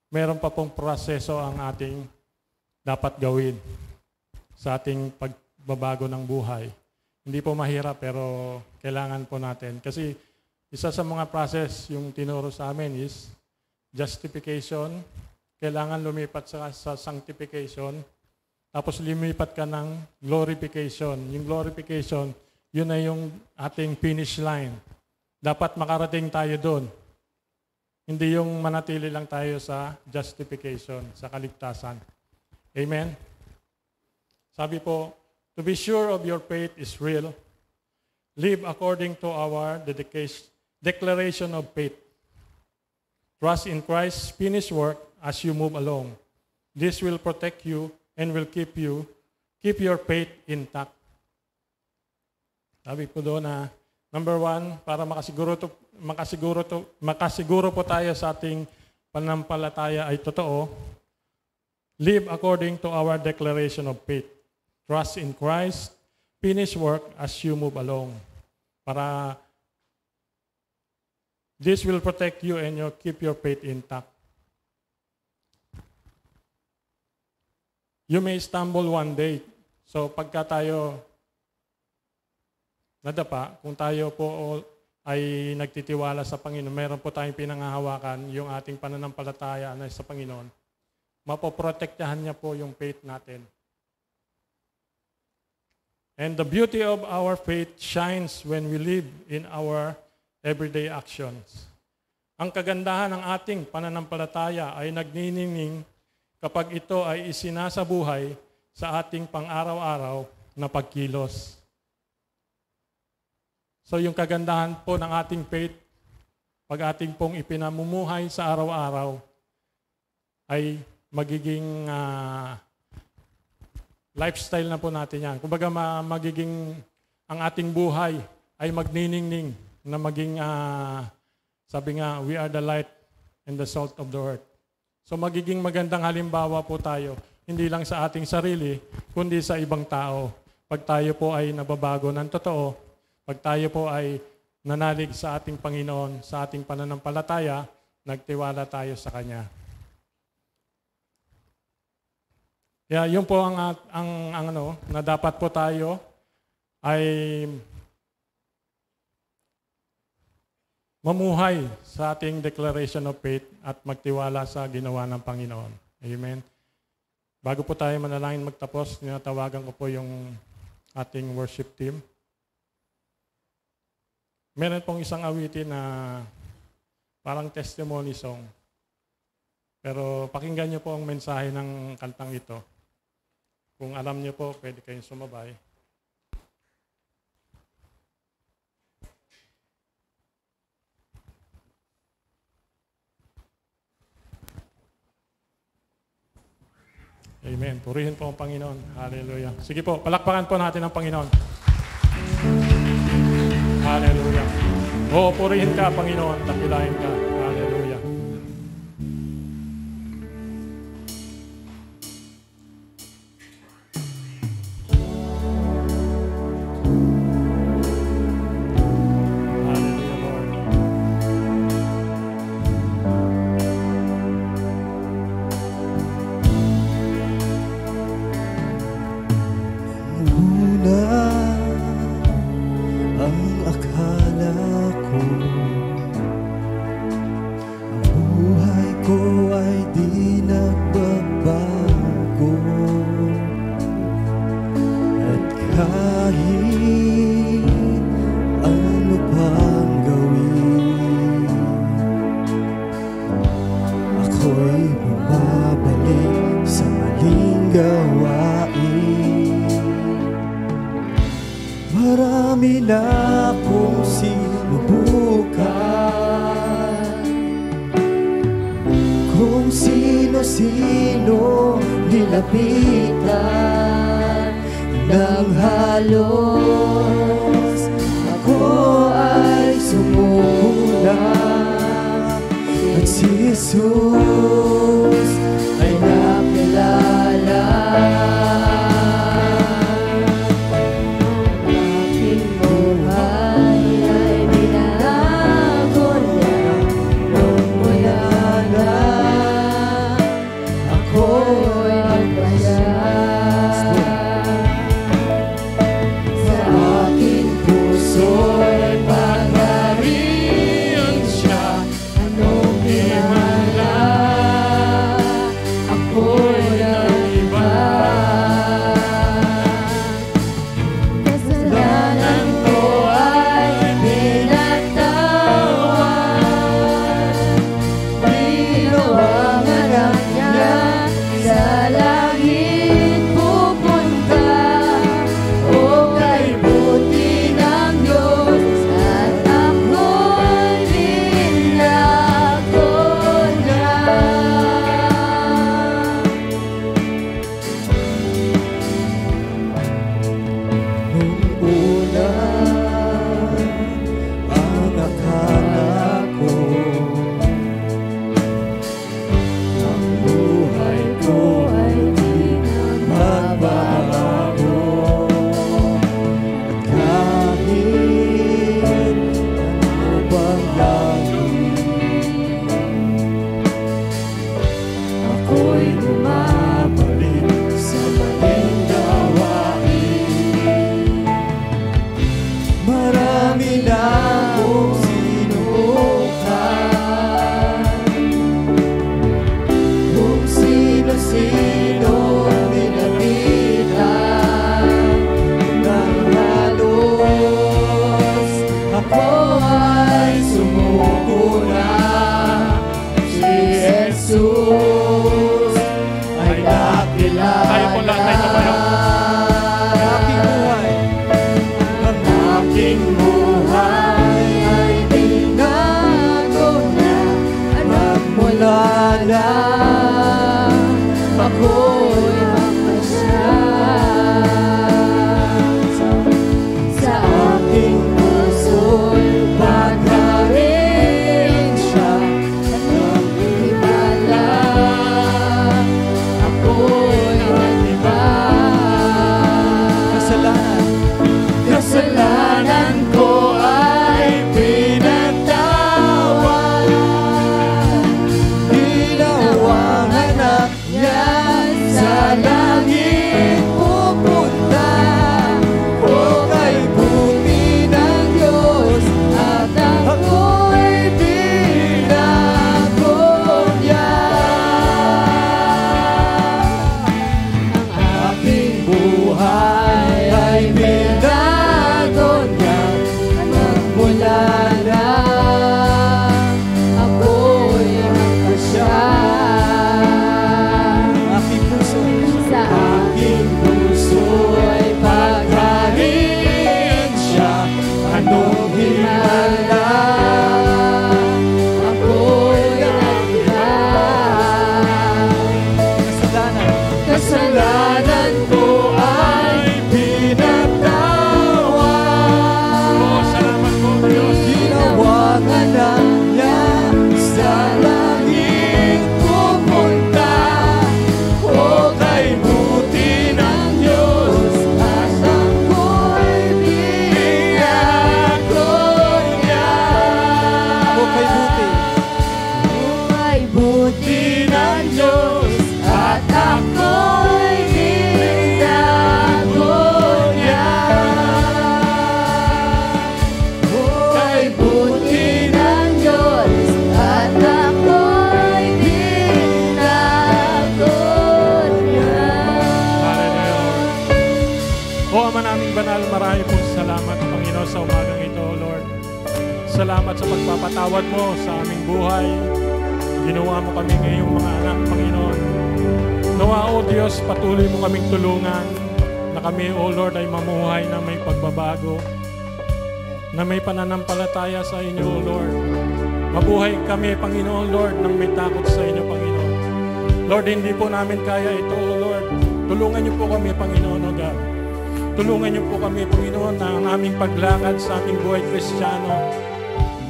Meron pa pong proseso ang ating dapat gawin sa ating pagbabago ng buhay. Hindi po mahirap pero kailangan po natin. Kasi isa sa mga process yung tinuro sa amin is justification. Kailangan lumipat sa sanctification. Tapos lumipat ka ng glorification. Yung glorification, yun na yung ating finish line. Dapat makarating tayo doon. Hindi yung manatili lang tayo sa justification, sa kaligtasan. Amen? Sabi po, to be sure of your faith is real. Live according to our declaration of faith. Trust in Christ's finished work as you move along. This will protect you and will keep your faith intact. Sabi po doon na, number 1, para makasiguro po tayo sa ating pananampalataya ay totoo, live according to our declaration of faith. Trust in Christ, finish work as you move along. Para this will protect you and keep your faith intact. You may stumble one day. So pagka tayo nadapa, kung tayo po ay nagtitiwala sa Panginoon, meron po tayong pinanghahawakan yung ating pananampalataya na sa Panginoon, mapoprotektahan niya po yung faith natin. And the beauty of our faith shines when we live in our everyday actions. Ang kagandahan ng ating pananampalataya ay nagniningning kapag ito ay isinasabuhay sa ating pang-araw-araw na pagkilos. So yung kagandahan po ng ating faith, pag ating pong ipinamumuhay sa araw-araw, ay magiging lifestyle na po natin yan. Kumbaga magiging ang ating buhay ay magniningning na maging, sabi nga, we are the light and the salt of the earth. So magiging magandang halimbawa po tayo, hindi lang sa ating sarili, kundi sa ibang tao. Pag tayo po ay nababago ng totoo, pag tayo po ay nanalig sa ating Panginoon, sa ating pananampalataya, nagtiwala tayo sa Kanya. Kaya yun po ang na dapat po tayo ay mamuhay sa ating declaration of faith at magtiwala sa ginawa ng Panginoon. Amen. Bago po tayo manalangin magtapos, tinatawagan ko po yung ating worship team. Meron pong isang awitin na parang testimony song. Pero pakinggan niyo po ang mensahe ng kantang ito. Kung alam niyo po, pwede kayong sumabay. Amen. Purihin po ang Panginoon. Hallelujah. Sige po, palakpakan po natin ang Panginoon. Hallelujah. Oo, purihin ka, Panginoon. Takilahin ka. Hallelujah. Hallelujah, Lord. Una ang akala ko, ang buhay ko ay di nagbabago. At kahit ano pang gawin, ako'y bumabalik sa maling gawain. Marami na akong sinubukan, kung sino-sino nilapitan ng halos. Ako ay sumuko na, At si Jesus ay nakilala. Aking buhay ay binago niya nung mula na ako'y nagpasya. Sa aking puso'y pagariin siya. Anong himala ako'y nag-iba. Kasalanan ko ay pinatawan. Ginawang anak niya sa langit pupunta. O kay buti ng Diyos at ako'y binago niya. Nung una ang akala ko, ang buhay ko Ay di na magbabago. At kahit ano bang gawin, ako'y bumabalik sa maling gawain. Marami na akong sinubukan, kung sino-sino nilapitan. Nang halos ako ay sumuko na, si Jesus ay nakilala. Tayo po lahat ay tumayo. Ang aking buhay ay binago na. Nagmula na ako'y magpasya. Sa aking puso'y pagkarin siya. Anong himala ako'y nag-iba. Kasalanan ko ay pinagtawan. Ginawang anak niya sa langit pupunta. O kay buti ng Diyos at ako'y binago niya. Ang aking buhay ay binago niya. Nagmula na ako'y nagpasya. Sa aking puso'y pagkarin siya. Anong himala ako'y nag-iba. Kasalanan ko ay pinagtawan. Oh, salamat po, Diyos. Ginawang anak niya sa langit pupunta. O kay buti ng Diyos at ako'y binago niya. O kay buti. Ay buti ng Diyos at ako'y binago niya. Kay buti ng Diyos at ako'y binago niya. Hallelujah. O Ama naming banal, marami pong salamat, Panginoon, sa umagang ito, Lord. Salamat sa pagpapatawad mo sa aming buhay. Ginawa mo kami ngayong mga anak, Panginoon. Nawa, O Diyos, patuloy mo kaming tulungan na kami, O Lord, ay mamuhay na may pagbabago, na may pananampalataya sa inyo, O Lord. Mabuhay kami, Panginoon, Lord, nang may takot sa inyo, Panginoon. Lord, hindi po namin kaya ito, O Lord. Tulungan niyo po kami, Panginoon, O God. Tulungan niyo po kami, Panginoon, na ang aming paglakad sa aming buhay Kristiyano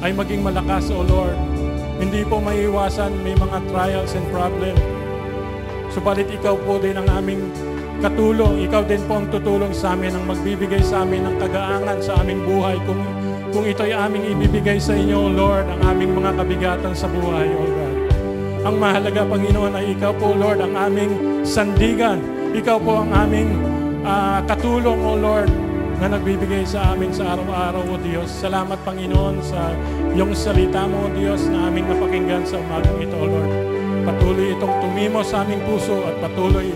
ay maging malakas, O Lord. Hindi po maiiwasan, may mga trials and problem. Subalit ikaw po din ang aming katulong. Ikaw din po ang tutulong sa amin, ang magbibigay sa amin ng kagaangan sa aming buhay. Kung ito'y aming ibibigay sa inyo, O Lord, ang aming mga kabigatan sa buhay, O God. Ang mahalaga, Panginoon, ay ikaw po, Lord, ang aming sandigan. Ikaw po ang aming katulong, O Lord, na nagbibigay sa amin sa araw-araw, O Diyos. Salamat, Panginoon, sa iyong salita mo, O Diyos, na aming napakinggan sa umagang ito, O Lord. Patuloy itong tumimo sa aming puso at patuloy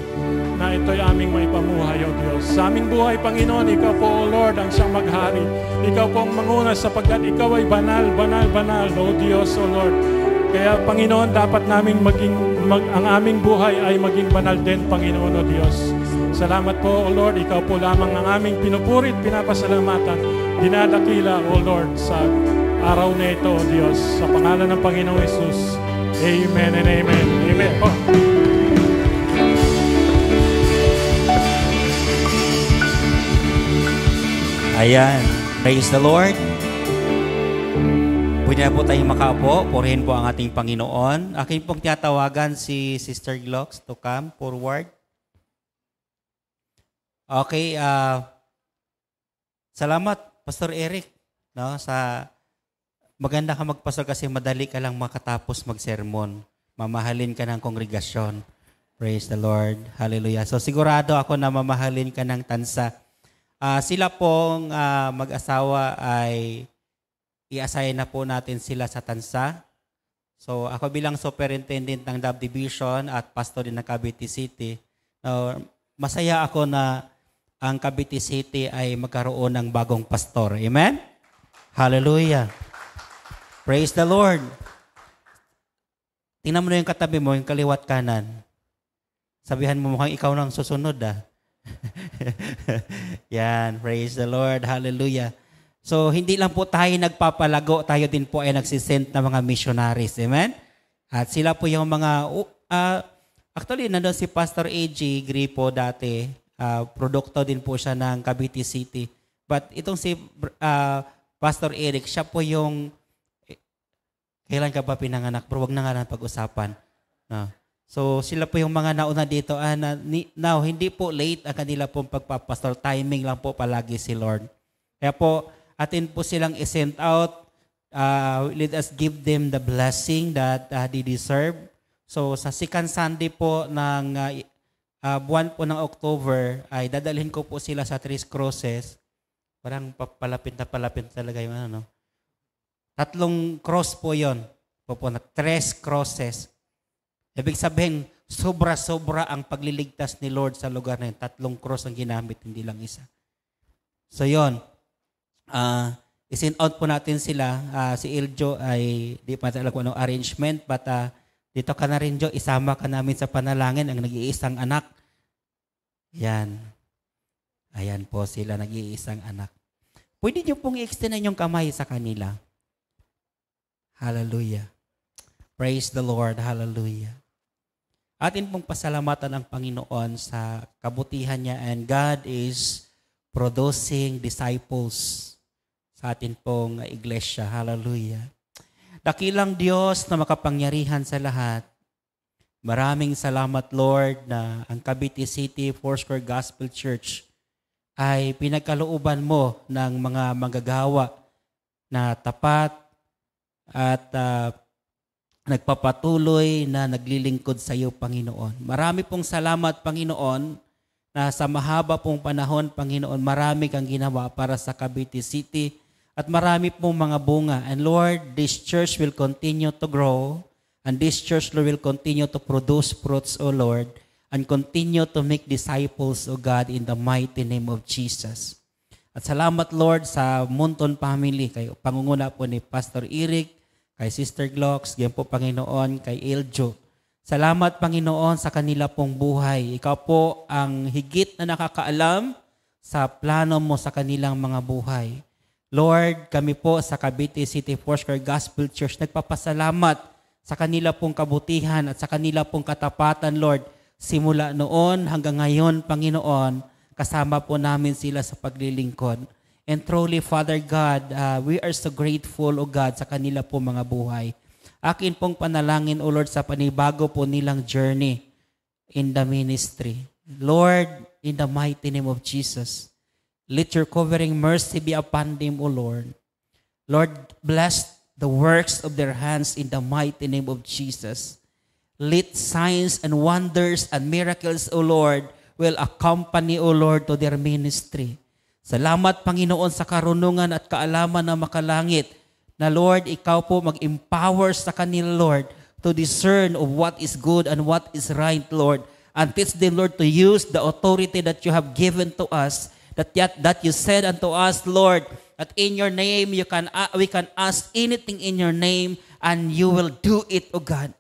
na ito'y aming maipamuhay, O Diyos. Sa aming buhay, Panginoon, ikaw po, O Lord, ang siyang maghari. Ikaw po ang manguna sapagkat ikaw ay banal, banal, banal, O Diyos, O Lord. Kaya, Panginoon, dapat naming ang aming buhay ay maging banal din, Panginoon, O Diyos. Salamat po, O Lord. Ikaw po lamang ang aming pinupurit, pinapasalamatan, dinadakila, O Lord, sa araw na ito, O Diyos. Sa pangalan ng Panginoong Hesus. Amen and amen. Amen. Oh. Ayan. Praise the Lord. Pwede na po tayong makaupo. Purihin po ang ating Panginoon. Akin pong tinatawagan si Sister Glocks to come forward. Okay. Salamat, Pastor Eric. No, sa maganda ka magpastor kasi madali ka lang makatapos mag-sermon. Mamahalin ka ng kongregasyon. Praise the Lord. Hallelujah. So sigurado ako na mamahalin ka ng tansa. Sila pong mag-asawa ay i-assign na po natin sila sa tansa. So ako bilang superintendent ng Dab Division at pastor din ng Cavite City, masaya ako na ang Cavite City ay magkaroon ng bagong pastor. Amen? Hallelujah. Praise the Lord. Tingnan mo na yung katabi mo, yung kaliwat kanan. Sabihan mo mukhang ikaw nang susunod Yan, praise the Lord. Hallelujah. So, hindi lang po tayo nagpapalago, tayo din po ay nagsisend ng mga missionaries. Amen? At sila po yung mga, actually, nandun si Pastor A.G. Gripo dati, produkto din po siya ng Cavite City. But itong si Pastor Eric, siya po yung, kailan ka ba pinanganak? Pero wag na nga lang pag-usapan. No. So, sila po yung mga nauna dito. Now, hindi po late ang kanila pong pagpapastor. Timing lang po palagi si Lord. Kaya po, atin po silang i-send out. Let us give them the blessing that they deserve. So, sa second Sunday po ng buwan po ng October, ay dadalhin ko po sila sa Tres Crosses. Parang palapit na talaga yung ano, no? 3 cross po yun. Pupunta, 3 crosses. Ibig sabihin, sobra-sobra ang pagliligtas ni Lord sa lugar na yun. 3 cross ang ginamit, hindi lang isa. So yun, i-send out po natin sila. Si Iljo ay, di pa alam kung anong arrangement, but dito ka na rin, Jo, isama ka namin sa panalangin, ang nag-iisang anak. Yan. Ayan po sila, nag-iisang anak. Pwede nyo pong i-extend yung kamay sa kanila. Hallelujah. Praise the Lord. Hallelujah. Atin pong pasalamatan ang Panginoon sa kabutihan niya, and God is producing disciples sa atin pong iglesia. Hallelujah. Dakilang Diyos na makapangyarihan sa lahat. Maraming salamat, Lord, na ang Cavite City Foursquare Gospel Church ay pinagkalooban mo ng mga manggagawa na tapat at nagpapatuloy na naglilingkod sa iyo, Panginoon. Marami pong salamat, Panginoon, na sa mahaba pong panahon, Panginoon, marami kang ginawa para sa Cavite City at marami pong mga bunga. And Lord, this church will continue to grow, and this church will continue to produce fruits, O Lord, and continue to make disciples, O God, in the mighty name of Jesus. At salamat, Lord, sa Munton family, kay pangunguna po ni Pastor Eric, kay Sister Glocks, ganyan po, Panginoon, kay Iljo. Salamat, Panginoon, sa kanila pong buhay. Ikaw po ang higit na nakakaalam sa plano mo sa kanilang mga buhay. Lord, kami po sa Cavite City Foursquare Gospel Church, nagpapasalamat sa kanila pong kabutihan at sa kanila pong katapatan, Lord. Simula noon hanggang ngayon, Panginoon, kasama po namin sila sa paglilingkod. And truly, Father God, we are so grateful, O God, sa kanila po mga buhay. Akin pong panalangin, O Lord, sa panibago po nilang journey in the ministry. Lord, in the mighty name of Jesus, let your covering mercy be upon them, O Lord. Lord, bless the works of their hands in the mighty name of Jesus. Let signs and wonders and miracles, O Lord, will accompany, O Lord, to their ministry. Salamat, Panginoon, sa karunungan at kaalaman na makalangit na, Lord, ikaw po mag-empower sa kanila, Lord, to discern of what is good and what is right, Lord. And teach them, Lord, to use the authority that you have given to us, that you said unto us, Lord, that in your name we can ask anything in your name and you will do it, O God.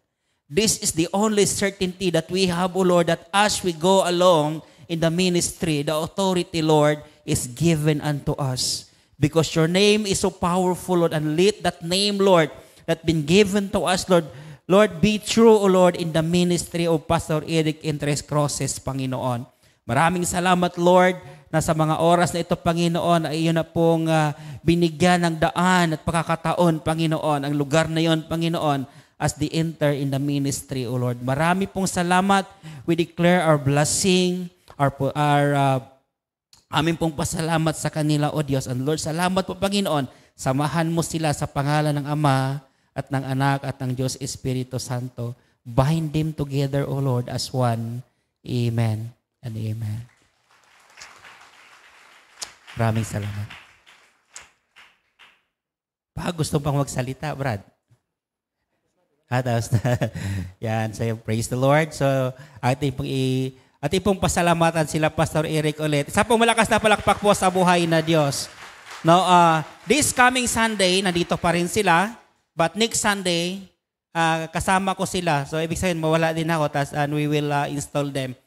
This is the only certainty that we have, O Lord, that as we go along in the ministry, the authority, Lord, is given unto us. Because your name is so powerful, Lord, and let that name, Lord, that been given to us, Lord, be true, O Lord, in the ministry of Pastor Eric in Tres Crosses, Panginoon. Maraming salamat, Lord, na sa mga oras na ito, Panginoon, ay iyon na pong binigyan ng daan at pagkakataon, Panginoon, ang lugar na yon, Panginoon, as they enter in the ministry, O Lord. Marami pong salamat. We declare our blessing, aming pong pasalamat sa kanila, O Diyos. And Lord, salamat po, Panginoon. Samahan mo sila sa pangalan ng Ama at ng Anak at ng Diyos Espiritu Santo. Bind them together, O Lord, as one. Amen and amen. Maraming salamat. Gusto pang magsalita, Brad? Tapos yan, so praise the Lord. So, ating pong pasalamatan sila Pastor Eric ulit. Isa pong malakas na palakpak po sa buhay na Diyos. Now, this coming Sunday, nandito pa rin sila. But next Sunday, kasama ko sila. So, ibig sabihin, mawala din ako. And we will install them.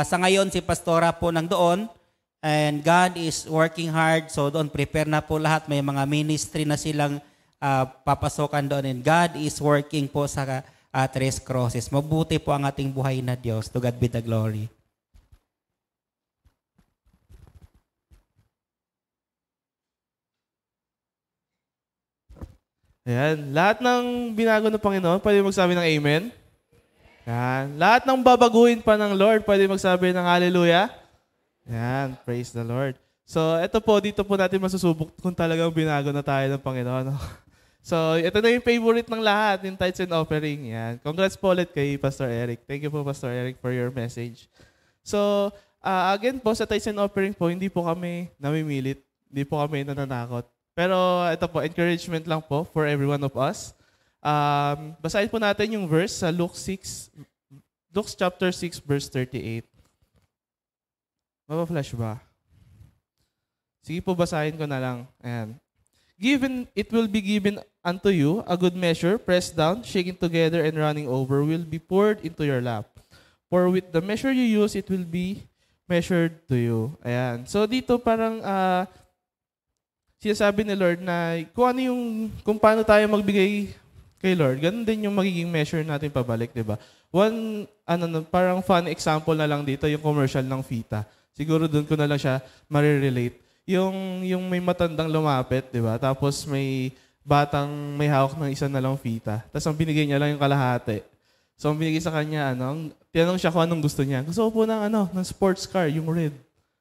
Sa ngayon, si Pastora po nandoon. And God is working hard. So, doon, prepare na po lahat. May mga ministry na silang papasokan doon. And God is working po sa Tres Crosses. Mabuti po ang ating buhay na Diyos. To God be the glory. Ayan. Lahat ng binago ng Panginoon, pwede magsabi ng amen? Ayan. Lahat ng babaguhin pa ng Lord, pwede magsabi ng hallelujah? Ayan. Praise the Lord. So, ito po, dito po natin masusubok kung talagang binago na tayo ng Panginoon. So, ito na yung favorite ng lahat, yung tithes and offering. Yan. Congrats po ulit kay Pastor Eric. Thank you po, Pastor Eric, for your message. So, again po, sa tithes and offering po, hindi po kami namimilit. Hindi po kami nananakot. Pero ito po, encouragement lang po for every one of us. Basahin po natin yung verse sa Luke chapter 6, verse 38. Mapa-flash ba? Sige po, basahin ko na lang. Ayan. It will be given unto you, a good measure, pressed down, shaken together, and running over, will be poured into your lap. For with the measure you use, it will be measured to you. Ayan. So dito parang sinasabi ni Lord na kung paano tayo magbigay kay Lord, ganun din yung magiging measure natin pabalik, di ba? Parang fun example na lang dito, yung commercial ng Fita. Siguro doon ko na lang siya marirelate. Yung may matandang lumapit, di ba? Tapos may batang may hawak ng isa na lang Fita. Tapos ang binigay niya lang yung kalahati. So ang binigay sa kanya, tinanong siya kung anong gusto niya. Gusto ko po ng sports car, yung red.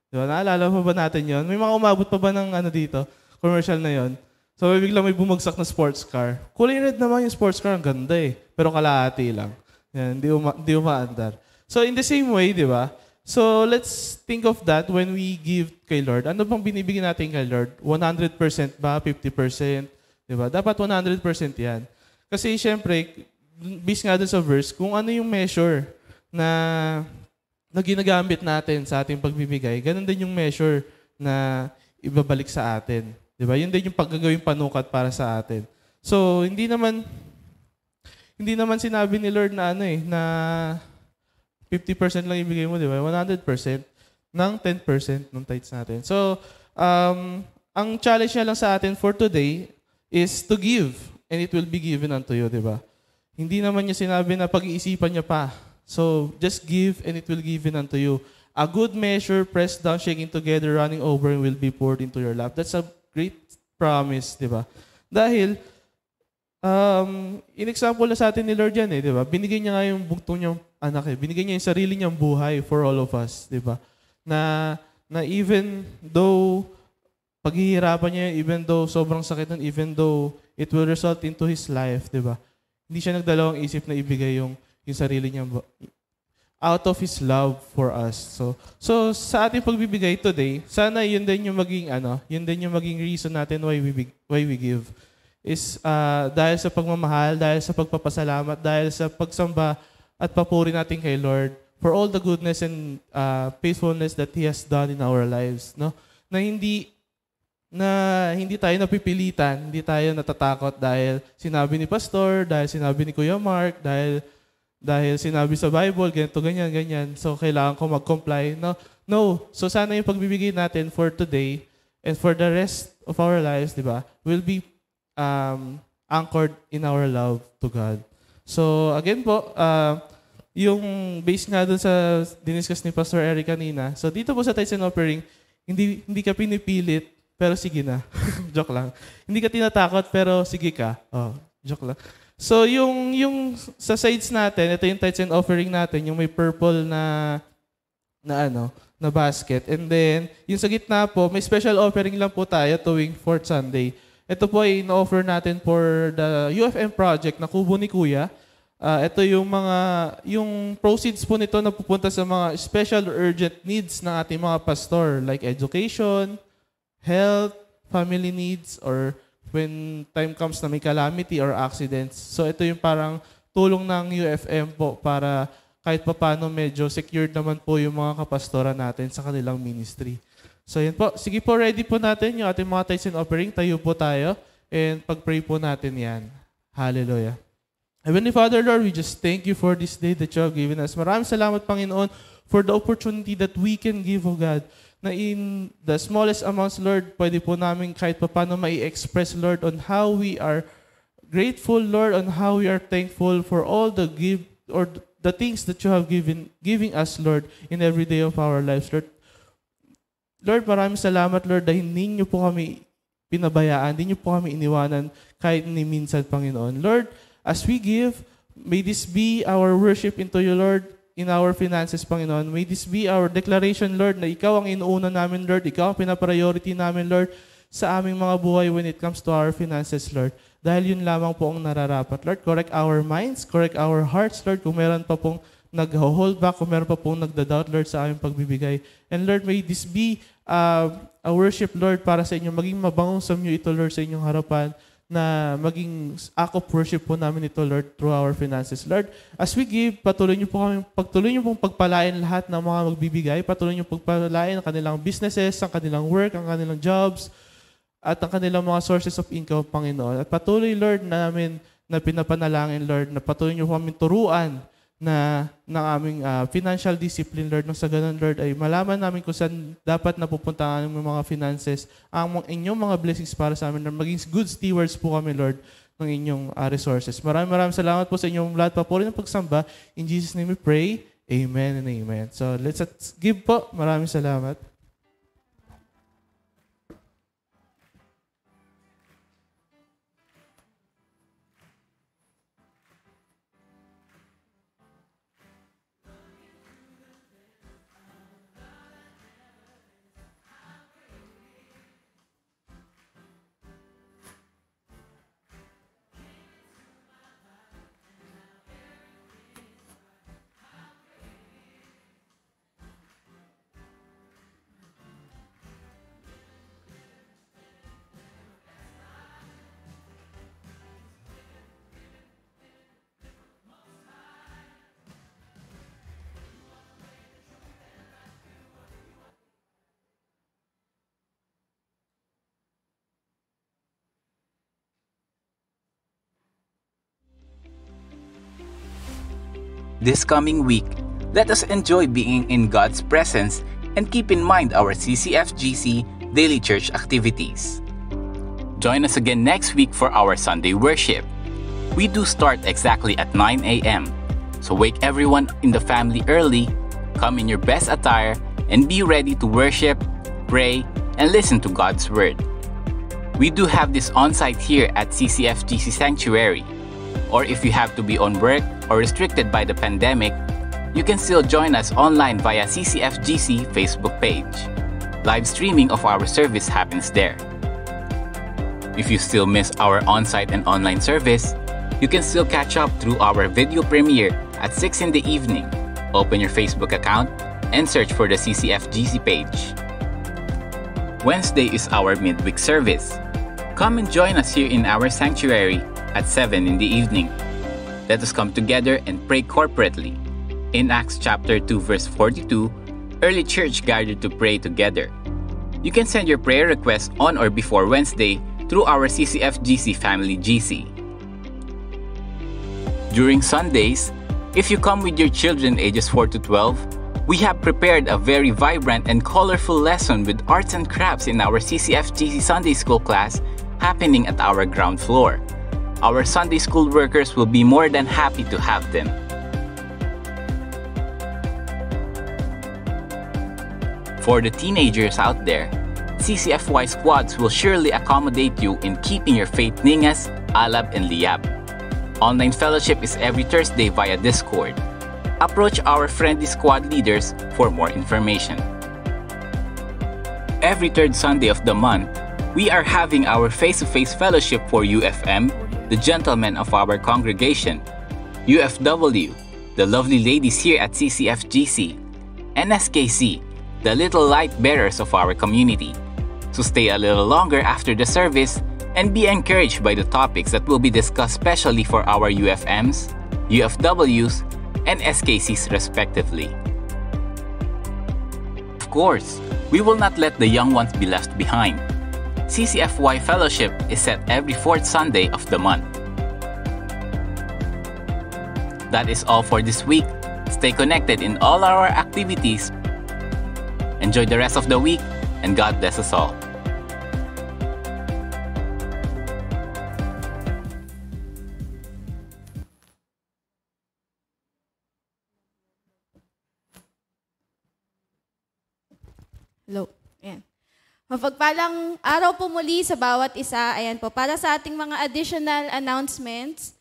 Di ba? Naalala pa ba natin yon? May mga umabot pa ba ng dito? Commercial na yon. So biglang may bumagsak na sports car. Kulay red naman yung sports car, ang ganda eh. Pero kalahati lang. Yan, di umaandar. So in the same way, di ba? So let's think of that when we give kay Lord. Ano bang binibigyan natin kay Lord? 100% ba? 50%? Di ba? Dapat 100% yan. Kasi syempre, based nga dun sa verse, kung ano yung measure na ginagamit natin sa ating pagbibigay, ganun din yung measure na ibabalik sa atin. Di ba? Yun din yung paggagawing panukat para sa atin. So, hindi naman sinabi ni Lord na na 50% lang ibigay mo, di ba? 100% ng 10% ng tithes natin. So, ang challenge niya lang sa atin for today is to give and it will be given unto you, di ba? Hindi naman niya sinabi na pag-iisipan niya pa. So, just give and it will be given unto you. A good measure, pressed down, shaking together, running over, and will be poured into your lap. That's a great promise, di ba? Dahil, in-example na sa atin ni Lord yan di ba? Binigay niya nga yung bugtong niyang anak binigay niya yung sarili niyang buhay for all of us, di ba? Na even though paghihirapan niya, even though sobrang sakit nun, even though it will result into his life, di ba? Hindi siya nagdalawang isip na ibigay yung sarili niya out of his love for us. So sa ating pagbibigay today, sana yun din yung maging yun din yung maging reason natin why we give. Is dahil sa pagmamahal, dahil sa pagpapasalamat, dahil sa pagsamba at papuri natin kay Lord for all the goodness and faithfulness that He has done in our lives, no? Na hindi tayo napipilitan, hindi tayo natatakot dahil sinabi ni Pastor, dahil sinabi ni Kuya Mark, dahil sinabi sa Bible, ganito, ganyan. So, kailangan ko mag-comply. No. So, sana yung pagbibigay natin for today and for the rest of our lives, di ba, will be anchored in our love to God. So, again po, yung base nga dun sa diniscuss ni Pastor Eric kanina, so dito po sa Tithes and Offering, hindi ka pinipilit, pero sige na. Joke lang. Hindi ka tinatakot, pero sige ka. Joke lang. So, yung sa sides natin, ito yung Tithes and Offering natin, yung may purple na basket. And then, yung sa gitna po, may special offering lang po tayo tuwing 4th Sunday. Ito po ay ino-offer natin for the UFM project na kubo ni Kuya. Ito yung proceeds po nito na pupunta sa mga special urgent needs ng ating mga pastor, like education, health, family needs, or when time comes na may calamity or accidents. So ito yung parang tulong ng UFM po para kahit papaano medyo secured naman po yung mga kapastora natin sa kanilang ministry. So yan po. Sige po, ready po natin yung ating mga Tithes and Offering. Tayo po tayo and pag-pray po natin yan. Hallelujah. Heavenly Father, Lord, we just thank you for this day that you have given us. Maraming salamat, Panginoon, for the opportunity that we can give, O God, na in the smallest amounts, Lord, pwede po namin kahit paano mai-express, Lord, on how we are grateful, Lord, on how we are thankful for all the the things that you have giving us, Lord, in every day of our lives, Lord. Lord, maraming salamat, Lord, dahil hindi niyo po kami pinabayaan, hindi niyo po kami iniwanan kahit ni minsan, Panginoon. Lord, as we give, may this be our worship into you, Lord, in our finances, Panginoon. May this be our declaration, Lord, na ikaw ang inuuna namin, Lord, ikaw ang pinapriority namin, Lord, sa aming mga buhay when it comes to our finances, Lord. Dahil yun lamang po ang nararapat, Lord. Correct our minds, correct our hearts, Lord, kung meron pa pong nag-hold back, kung meron pa pong nagda-doubt, Lord, sa aming pagbibigay. And Lord, may this be a worship, Lord, para sa inyo. Maging mabangong samyo ito, Lord, sa inyong harapan, na maging act of worship po namin ito, Lord, through our finances. Lord, as we give, patuloy niyo pong pagpalain lahat ng mga magbibigay. Patuloy niyo pagpalain ang kanilang businesses, ang kanilang work, ang kanilang jobs, at ang kanilang mga sources of income, Panginoon. At patuloy, Lord, namin na pinapanalangin, Lord, na patuloy niyo po kami turuan ng aming financial discipline, Lord. Nang sa ganun, Lord, ay malaman namin kung saan dapat napupunta ang aming mga finances, ang inyong mga blessings para sa amin, Lord. Maging good stewards po kami, Lord, ng inyong resources. Maraming salamat po sa inyong lahat. Papuri ng pagsamba. In Jesus' name we pray. Amen and amen. So let's give po. Maraming salamat. This coming week, let us enjoy being in God's presence and keep in mind our CCFGC daily church activities. Join us again next week for our Sunday worship. We do start exactly at 9 a.m. So wake everyone in the family early, come in your best attire, and be ready to worship, pray, and listen to God's Word. We do have this on-site here at CCFGC Sanctuary. Or if you have to be on work or restricted by the pandemic, you can still join us online via CCFGC Facebook page. Live streaming of our service happens there. If you still miss our on-site and online service, you can still catch up through our video premiere at 6 in the evening. Open your Facebook account and search for the CCFGC page. Wednesday is our midweek service. Come and join us here in our sanctuary at 7 in the evening. Let us come together and pray corporately. In Acts chapter 2 verse 42, early church gathered to pray together. You can send your prayer requests on or before Wednesday through our CCFGC Family GC. During Sundays, if you come with your children ages 4 to 12, we have prepared a very vibrant and colorful lesson with arts and crafts in our CCFGC Sunday School class happening at our ground floor. Our Sunday School workers will be more than happy to have them. For the teenagers out there, CCFY squads will surely accommodate you in keeping your faith Ningas, Alab, and Liab. Online fellowship is every Thursday via Discord. Approach our friendly squad leaders for more information. Every third Sunday of the month, we are having our face-to-face fellowship for UFM, the gentlemen of our congregation, UFW, the lovely ladies here at CCFGC, and SKC, the little light bearers of our community. So stay a little longer after the service and be encouraged by the topics that will be discussed specially for our UFMs, UFWs, and SKCs respectively. Of course, we will not let the young ones be left behind. CCFY Fellowship is set every fourth Sunday of the month. That is all for this week. Stay connected in all our activities. Enjoy the rest of the week, and God bless us all. Hello. Ayan. Mapagpalang araw po muli sa bawat isa. Ayan po, para sa ating mga additional announcements,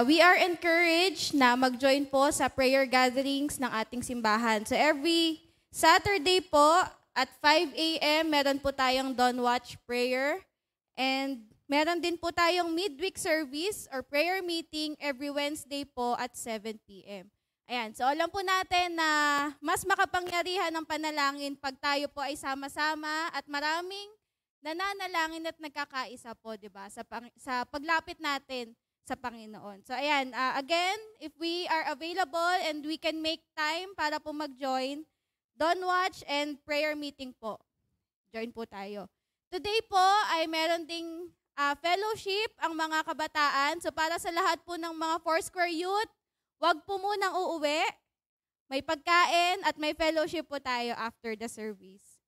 we are encouraged na mag-join po sa prayer gatherings ng ating simbahan. So every Saturday po at 5 a.m. meron po tayong Dawn Watch Prayer. And meron din po tayong midweek service or prayer meeting every Wednesday po at 7 p.m. Ayan, so alam po natin na mas makapangyarihan ng panalangin pag tayo po ay sama-sama at maraming nananalangin at nagkakaisa po, di ba, sa paglapit natin sa Panginoon. So ayan, again, if we are available and we can make time para po mag-join, Dawn Watch and prayer meeting po. Join po tayo. Today po ay meron ding fellowship ang mga kabataan. So para sa lahat po ng mga Foursquare Youth, wag po munang uuwi. May pagkain at may fellowship po tayo after the service.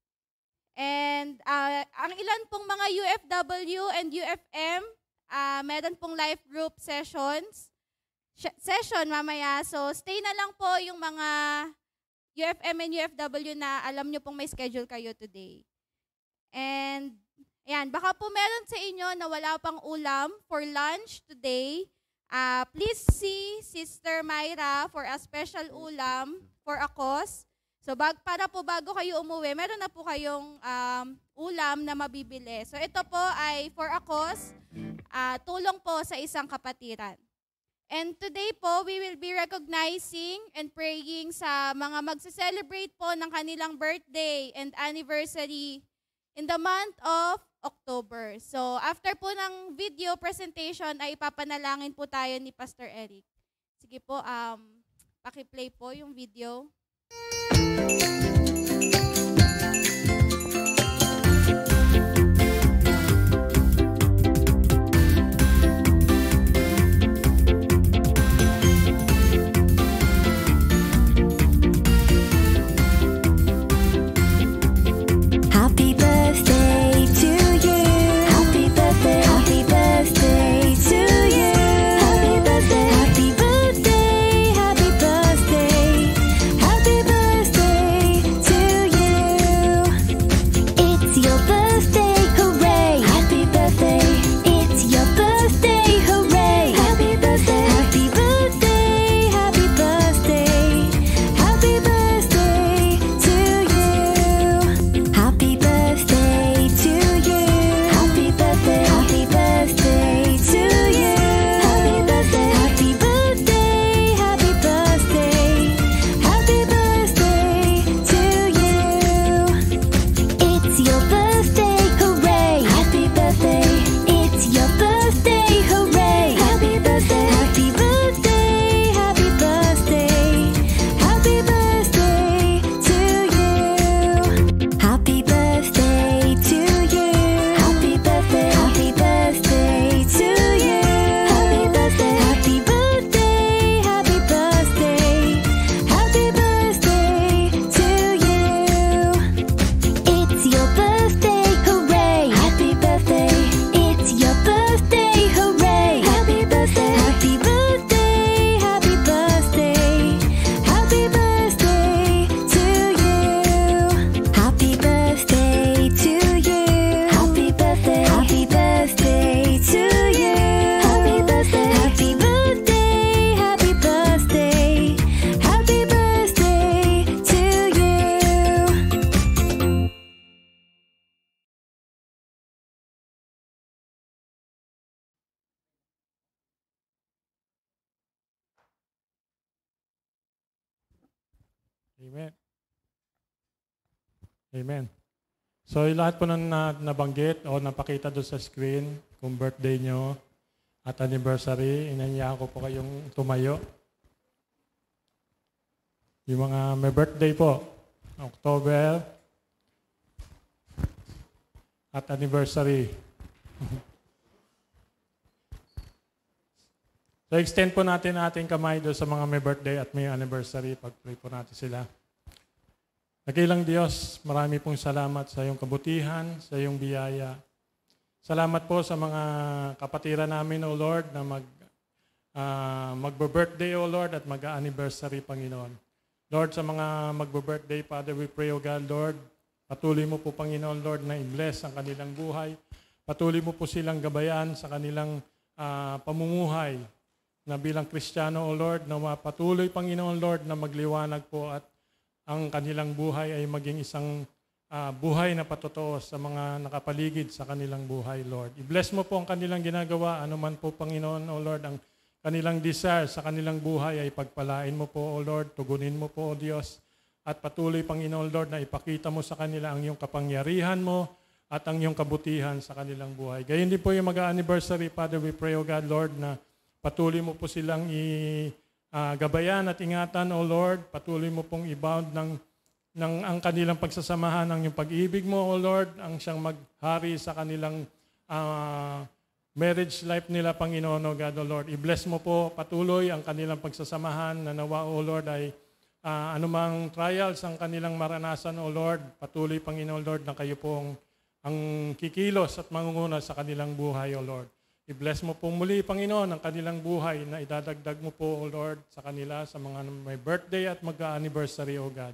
And ang ilan pong mga UFW and UFM, meron pong life group session mamaya. So stay na lang po yung mga UFM and UFW na alam nyo pong may schedule kayo today. And ayan, baka po meron sa inyo na wala pang ulam for lunch today. Please see Sister Myra for a special ulam for a cause. So para po bago kayo umuwi, meron na po kayong ulam na mabibili. So ito po ay for a cause, tulong po sa isang kapatiran. And today po, we will be recognizing and praying sa mga magse-celebrate po ng kanilang birthday and anniversary in the month of October. So, after po ng video presentation, ay ipapanalangin po tayo ni Pastor Eric. Sige po, paki-play po yung video. Happy birthday to you. Happy birthday. Happy birthday to you. Happy birthday. Happy birthday. Happy birthday. Happy birthday. Amen. Amen. So, yung lahat po na nabanggit o napakita doon sa screen, kung birthday nyo at anniversary, inanyaan ko po kayong tumayo. Yung mga may birthday po, October at anniversary. So, extend po natin ating kamay doon sa mga may birthday at may anniversary. Pag-pray po natin sila. Nakilang Diyos, marami pong salamat sa iyong kabutihan, sa iyong biyaya. Salamat po sa mga kapatiran namin, O Lord, na magbe-birthday, O Lord, at mag-anniversary, Panginoon. Lord, sa mga magbe-birthday, Father, we pray, O God, Lord, patuloy mo po, Panginoon, Lord, na i-bless ang kanilang buhay. Patuloy mo po silang gabayan sa kanilang pamumuhay na bilang Kristiyano, O Lord, na patuloy, Panginoon, Lord, na magliwanag po at ang kanilang buhay ay maging isang buhay na patotoo sa mga nakapaligid sa kanilang buhay, Lord. I-bless mo po ang kanilang ginagawa, anuman po, Panginoon, O Lord, ang kanilang desire sa kanilang buhay ay pagpalain mo po, O Lord, tugunin mo po, O Diyos, at patuloy, Panginoon, Lord, na ipakita mo sa kanila ang iyong kapangyarihan mo at ang iyong kabutihan sa kanilang buhay. Gayon din po yung mag-anniversary, Father, we pray, O God, Lord, na patuloy mo po silang gabayan at ingatan, O Lord. Patuloy mo pong i-bound ng ang kanilang pagsasamahan, ng iyong pag-ibig mo, O Lord, ang siyang maghari sa kanilang marriage life nila, Panginoon, O God, O Lord. I-bless mo po patuloy ang kanilang pagsasamahan na nawa, O Lord, ay anumang trials ang kanilang maranasan, O Lord. Patuloy, Panginoon, Lord, na kayo pong ang kikilos at mangunguna sa kanilang buhay, O Lord. I-bless mo po muli, Panginoon, ang kanilang buhay na idadagdag mo po, O Lord, sa kanila, sa mga may birthday at mag-anniversary, O God.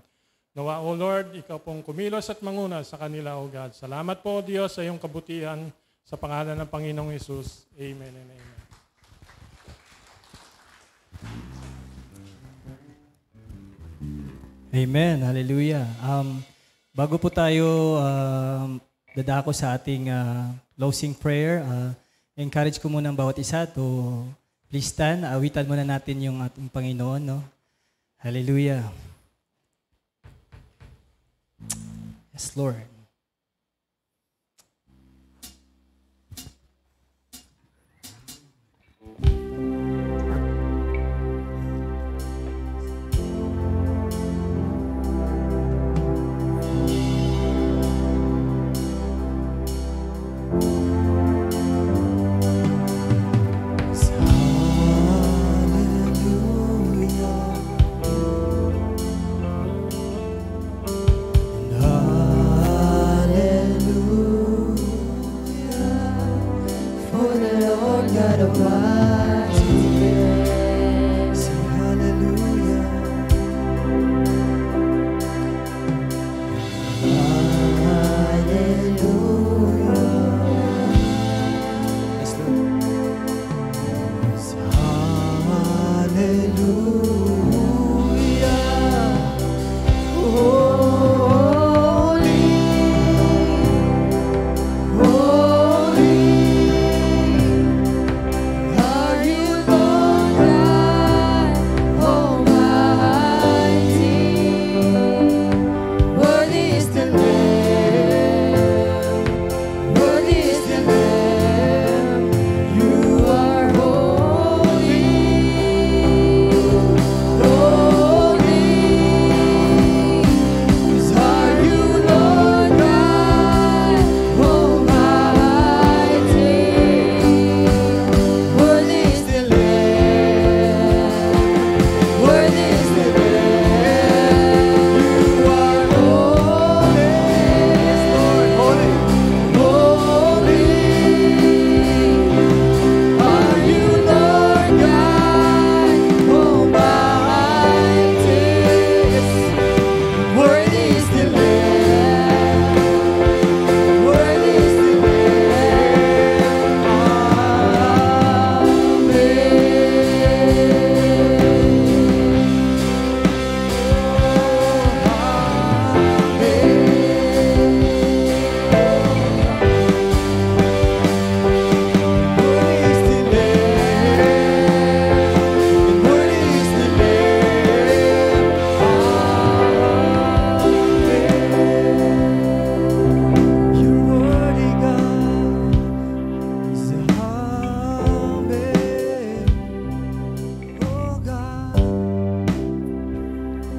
Nawa, O Lord, ikaw pong kumilos at manguna sa kanila, O God. Salamat po, Diyos, sa iyong kabutihan sa pangalan ng Panginoong Hesus. Amen and amen. Amen. Hallelujah. Bago po tayo dadako sa ating closing prayer, encourage ko muna ang bawat isa to please stand. Awitan muna natin yung ating Panginoon. No? Hallelujah. Yes, Lord. Hallelujah.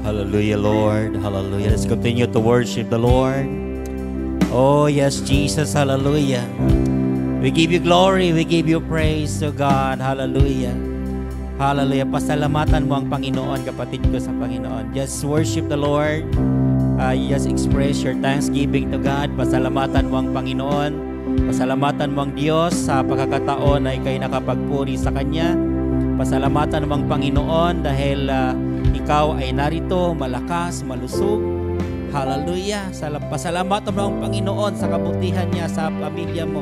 Hallelujah, Lord. Hallelujah. Let's continue to worship the Lord. Oh, yes, Jesus. Hallelujah. We give you glory. We give you praise to God. Hallelujah. Hallelujah. Pasalamatan mo ang Panginoon, kapatid ko sa Panginoon. Just worship the Lord. Just express your thanksgiving to God. Pasalamatan mo ang Panginoon. Pasalamatan mo ang Diyos sa pagkakataon na ikay nakapagpuri sa Kanya. Pasalamatan mo ang Panginoon dahil ikaw ay narito, malakas, malusog. Hallelujah. Pasalamatan mo ang Panginoon sa kabutihan niya sa pamilya mo.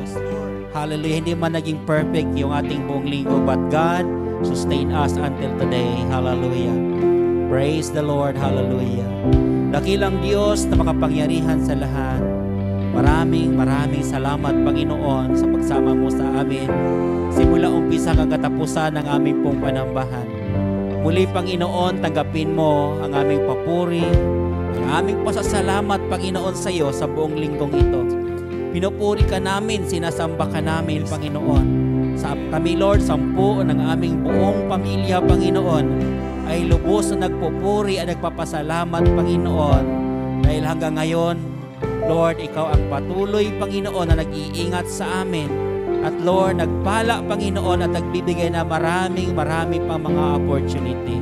Hallelujah. Hindi man naging perfect yung ating buong linggo, but God sustain us until today. Hallelujah. Praise the Lord. Hallelujah. Dakilang Diyos na makapangyarihan sa lahat. Maraming salamat, Panginoon, sa pagsama mo sa amin. Simula umpisa hanggang katapusan ng aming pong panambahan. Muli, Panginoon, tanggapin mo ang aming papuri, ang aming pasasalamat, Panginoon, sa iyo sa buong linggong ito. Pinupuri ka namin, sinasamba ka namin, Panginoon. Sa kami, Lord, 10 ng aming buong pamilya, Panginoon, ay lubos na nagpupuri at nagpapasalamat, Panginoon. Dahil hanggang ngayon, Lord, ikaw ang patuloy, Panginoon, na nag-iingat sa amin. At Lord, nagpala, Panginoon, at nagbibigay na maraming pang mga opportunity.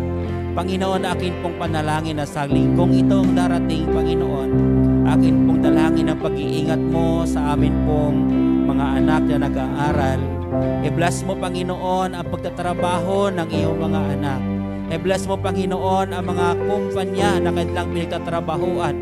Panginoon, akin pong panalangin na sa linggong itong darating, Panginoon. Akin pong dalangin ang pag-iingat mo sa amin pong mga anak na nag-aaral. I-bless mo, Panginoon, ang pagtatrabaho ng iyong mga anak. I-bless mo, Panginoon, ang mga kumpanya na kanilang pinagtatrabahuan.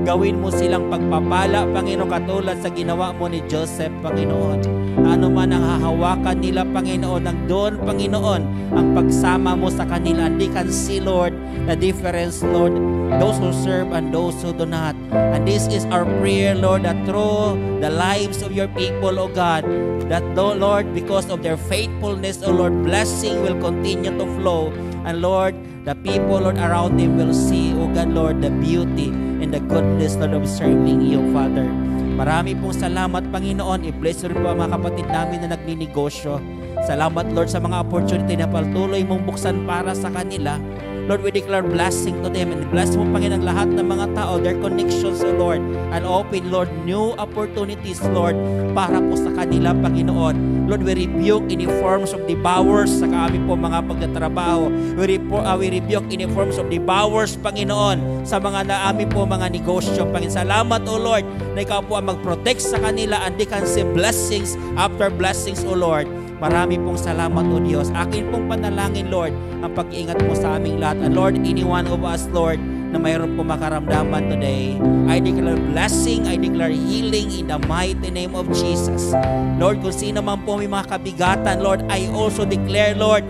Gawin mo silang pagpapala, Panginoon, katulad sa ginawa mo ni Joseph, Panginoon. Ano man ang hahawakan nila, Panginoon, ang doon, Panginoon, ang pagsama mo sa kanila. And they can see, Lord, the difference, Lord, those who serve and those who do not. And this is our prayer, Lord, that through the lives of your people, O God, that though, Lord, because of their faithfulness, O Lord, blessing will continue to flow. And Lord, the people, Lord, around them will see, O God, Lord, the beauty and the goodness, Lord, of serving you, Father. Marami pong salamat, Panginoon. I-bless rin po ang mga kapatid namin na nagninegosyo. Salamat, Lord, sa mga opportunity na patuloy mong buksan para sa kanila. Lord, we declare blessing to them and bless mo, Panginoon, lahat ng mga tao, their connections, O Lord, and open, Lord, new opportunities, Lord, para po sa kanila, Panginoon. Lord, we rebuke any forms of devours sa kami po mga pagtatrabaho. We rebuke any forms of devours, Panginoon, sa mga naami po mga negosyo. Panginoon, salamat, O Lord, na ikaw po ang mag-protect sa kanila and they can see blessings after blessings, O Lord. Marami pong salamat, O Diyos. Akin pong panalangin, Lord, ang pag-iingat mo sa aming lahat. And Lord, any one of us, Lord, na mayroon po makaramdaman today, I declare blessing, I declare healing in the mighty name of Jesus. Lord, kung sino man po may mga kabigatan, Lord, I also declare, Lord,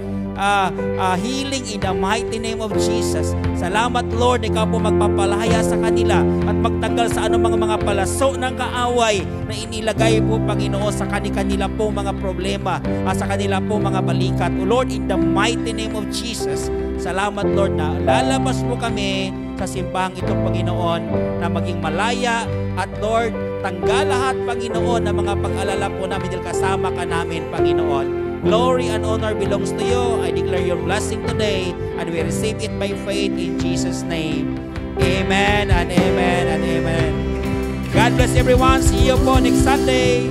healing in the mighty name of Jesus. Salamat, Lord, ikaw po magpapalaya sa kanila at magtanggal sa anumang mga palaso ng kaaway na inilagay po, Panginoon, sa kanila po mga problema, sa kanila po mga balikat. O Lord, in the mighty name of Jesus, salamat, Lord, na lalabas po kami sa simbahang ito, Panginoon, na maging malaya at Lord, tanggal lahat, Panginoon, ng mga pag-alala po namin dahil kasama ka namin, Panginoon. Glory and honor belongs to you. I declare your blessing today and we receive it by faith in Jesus' name. Amen and amen and amen. God bless everyone. See you po next Sunday.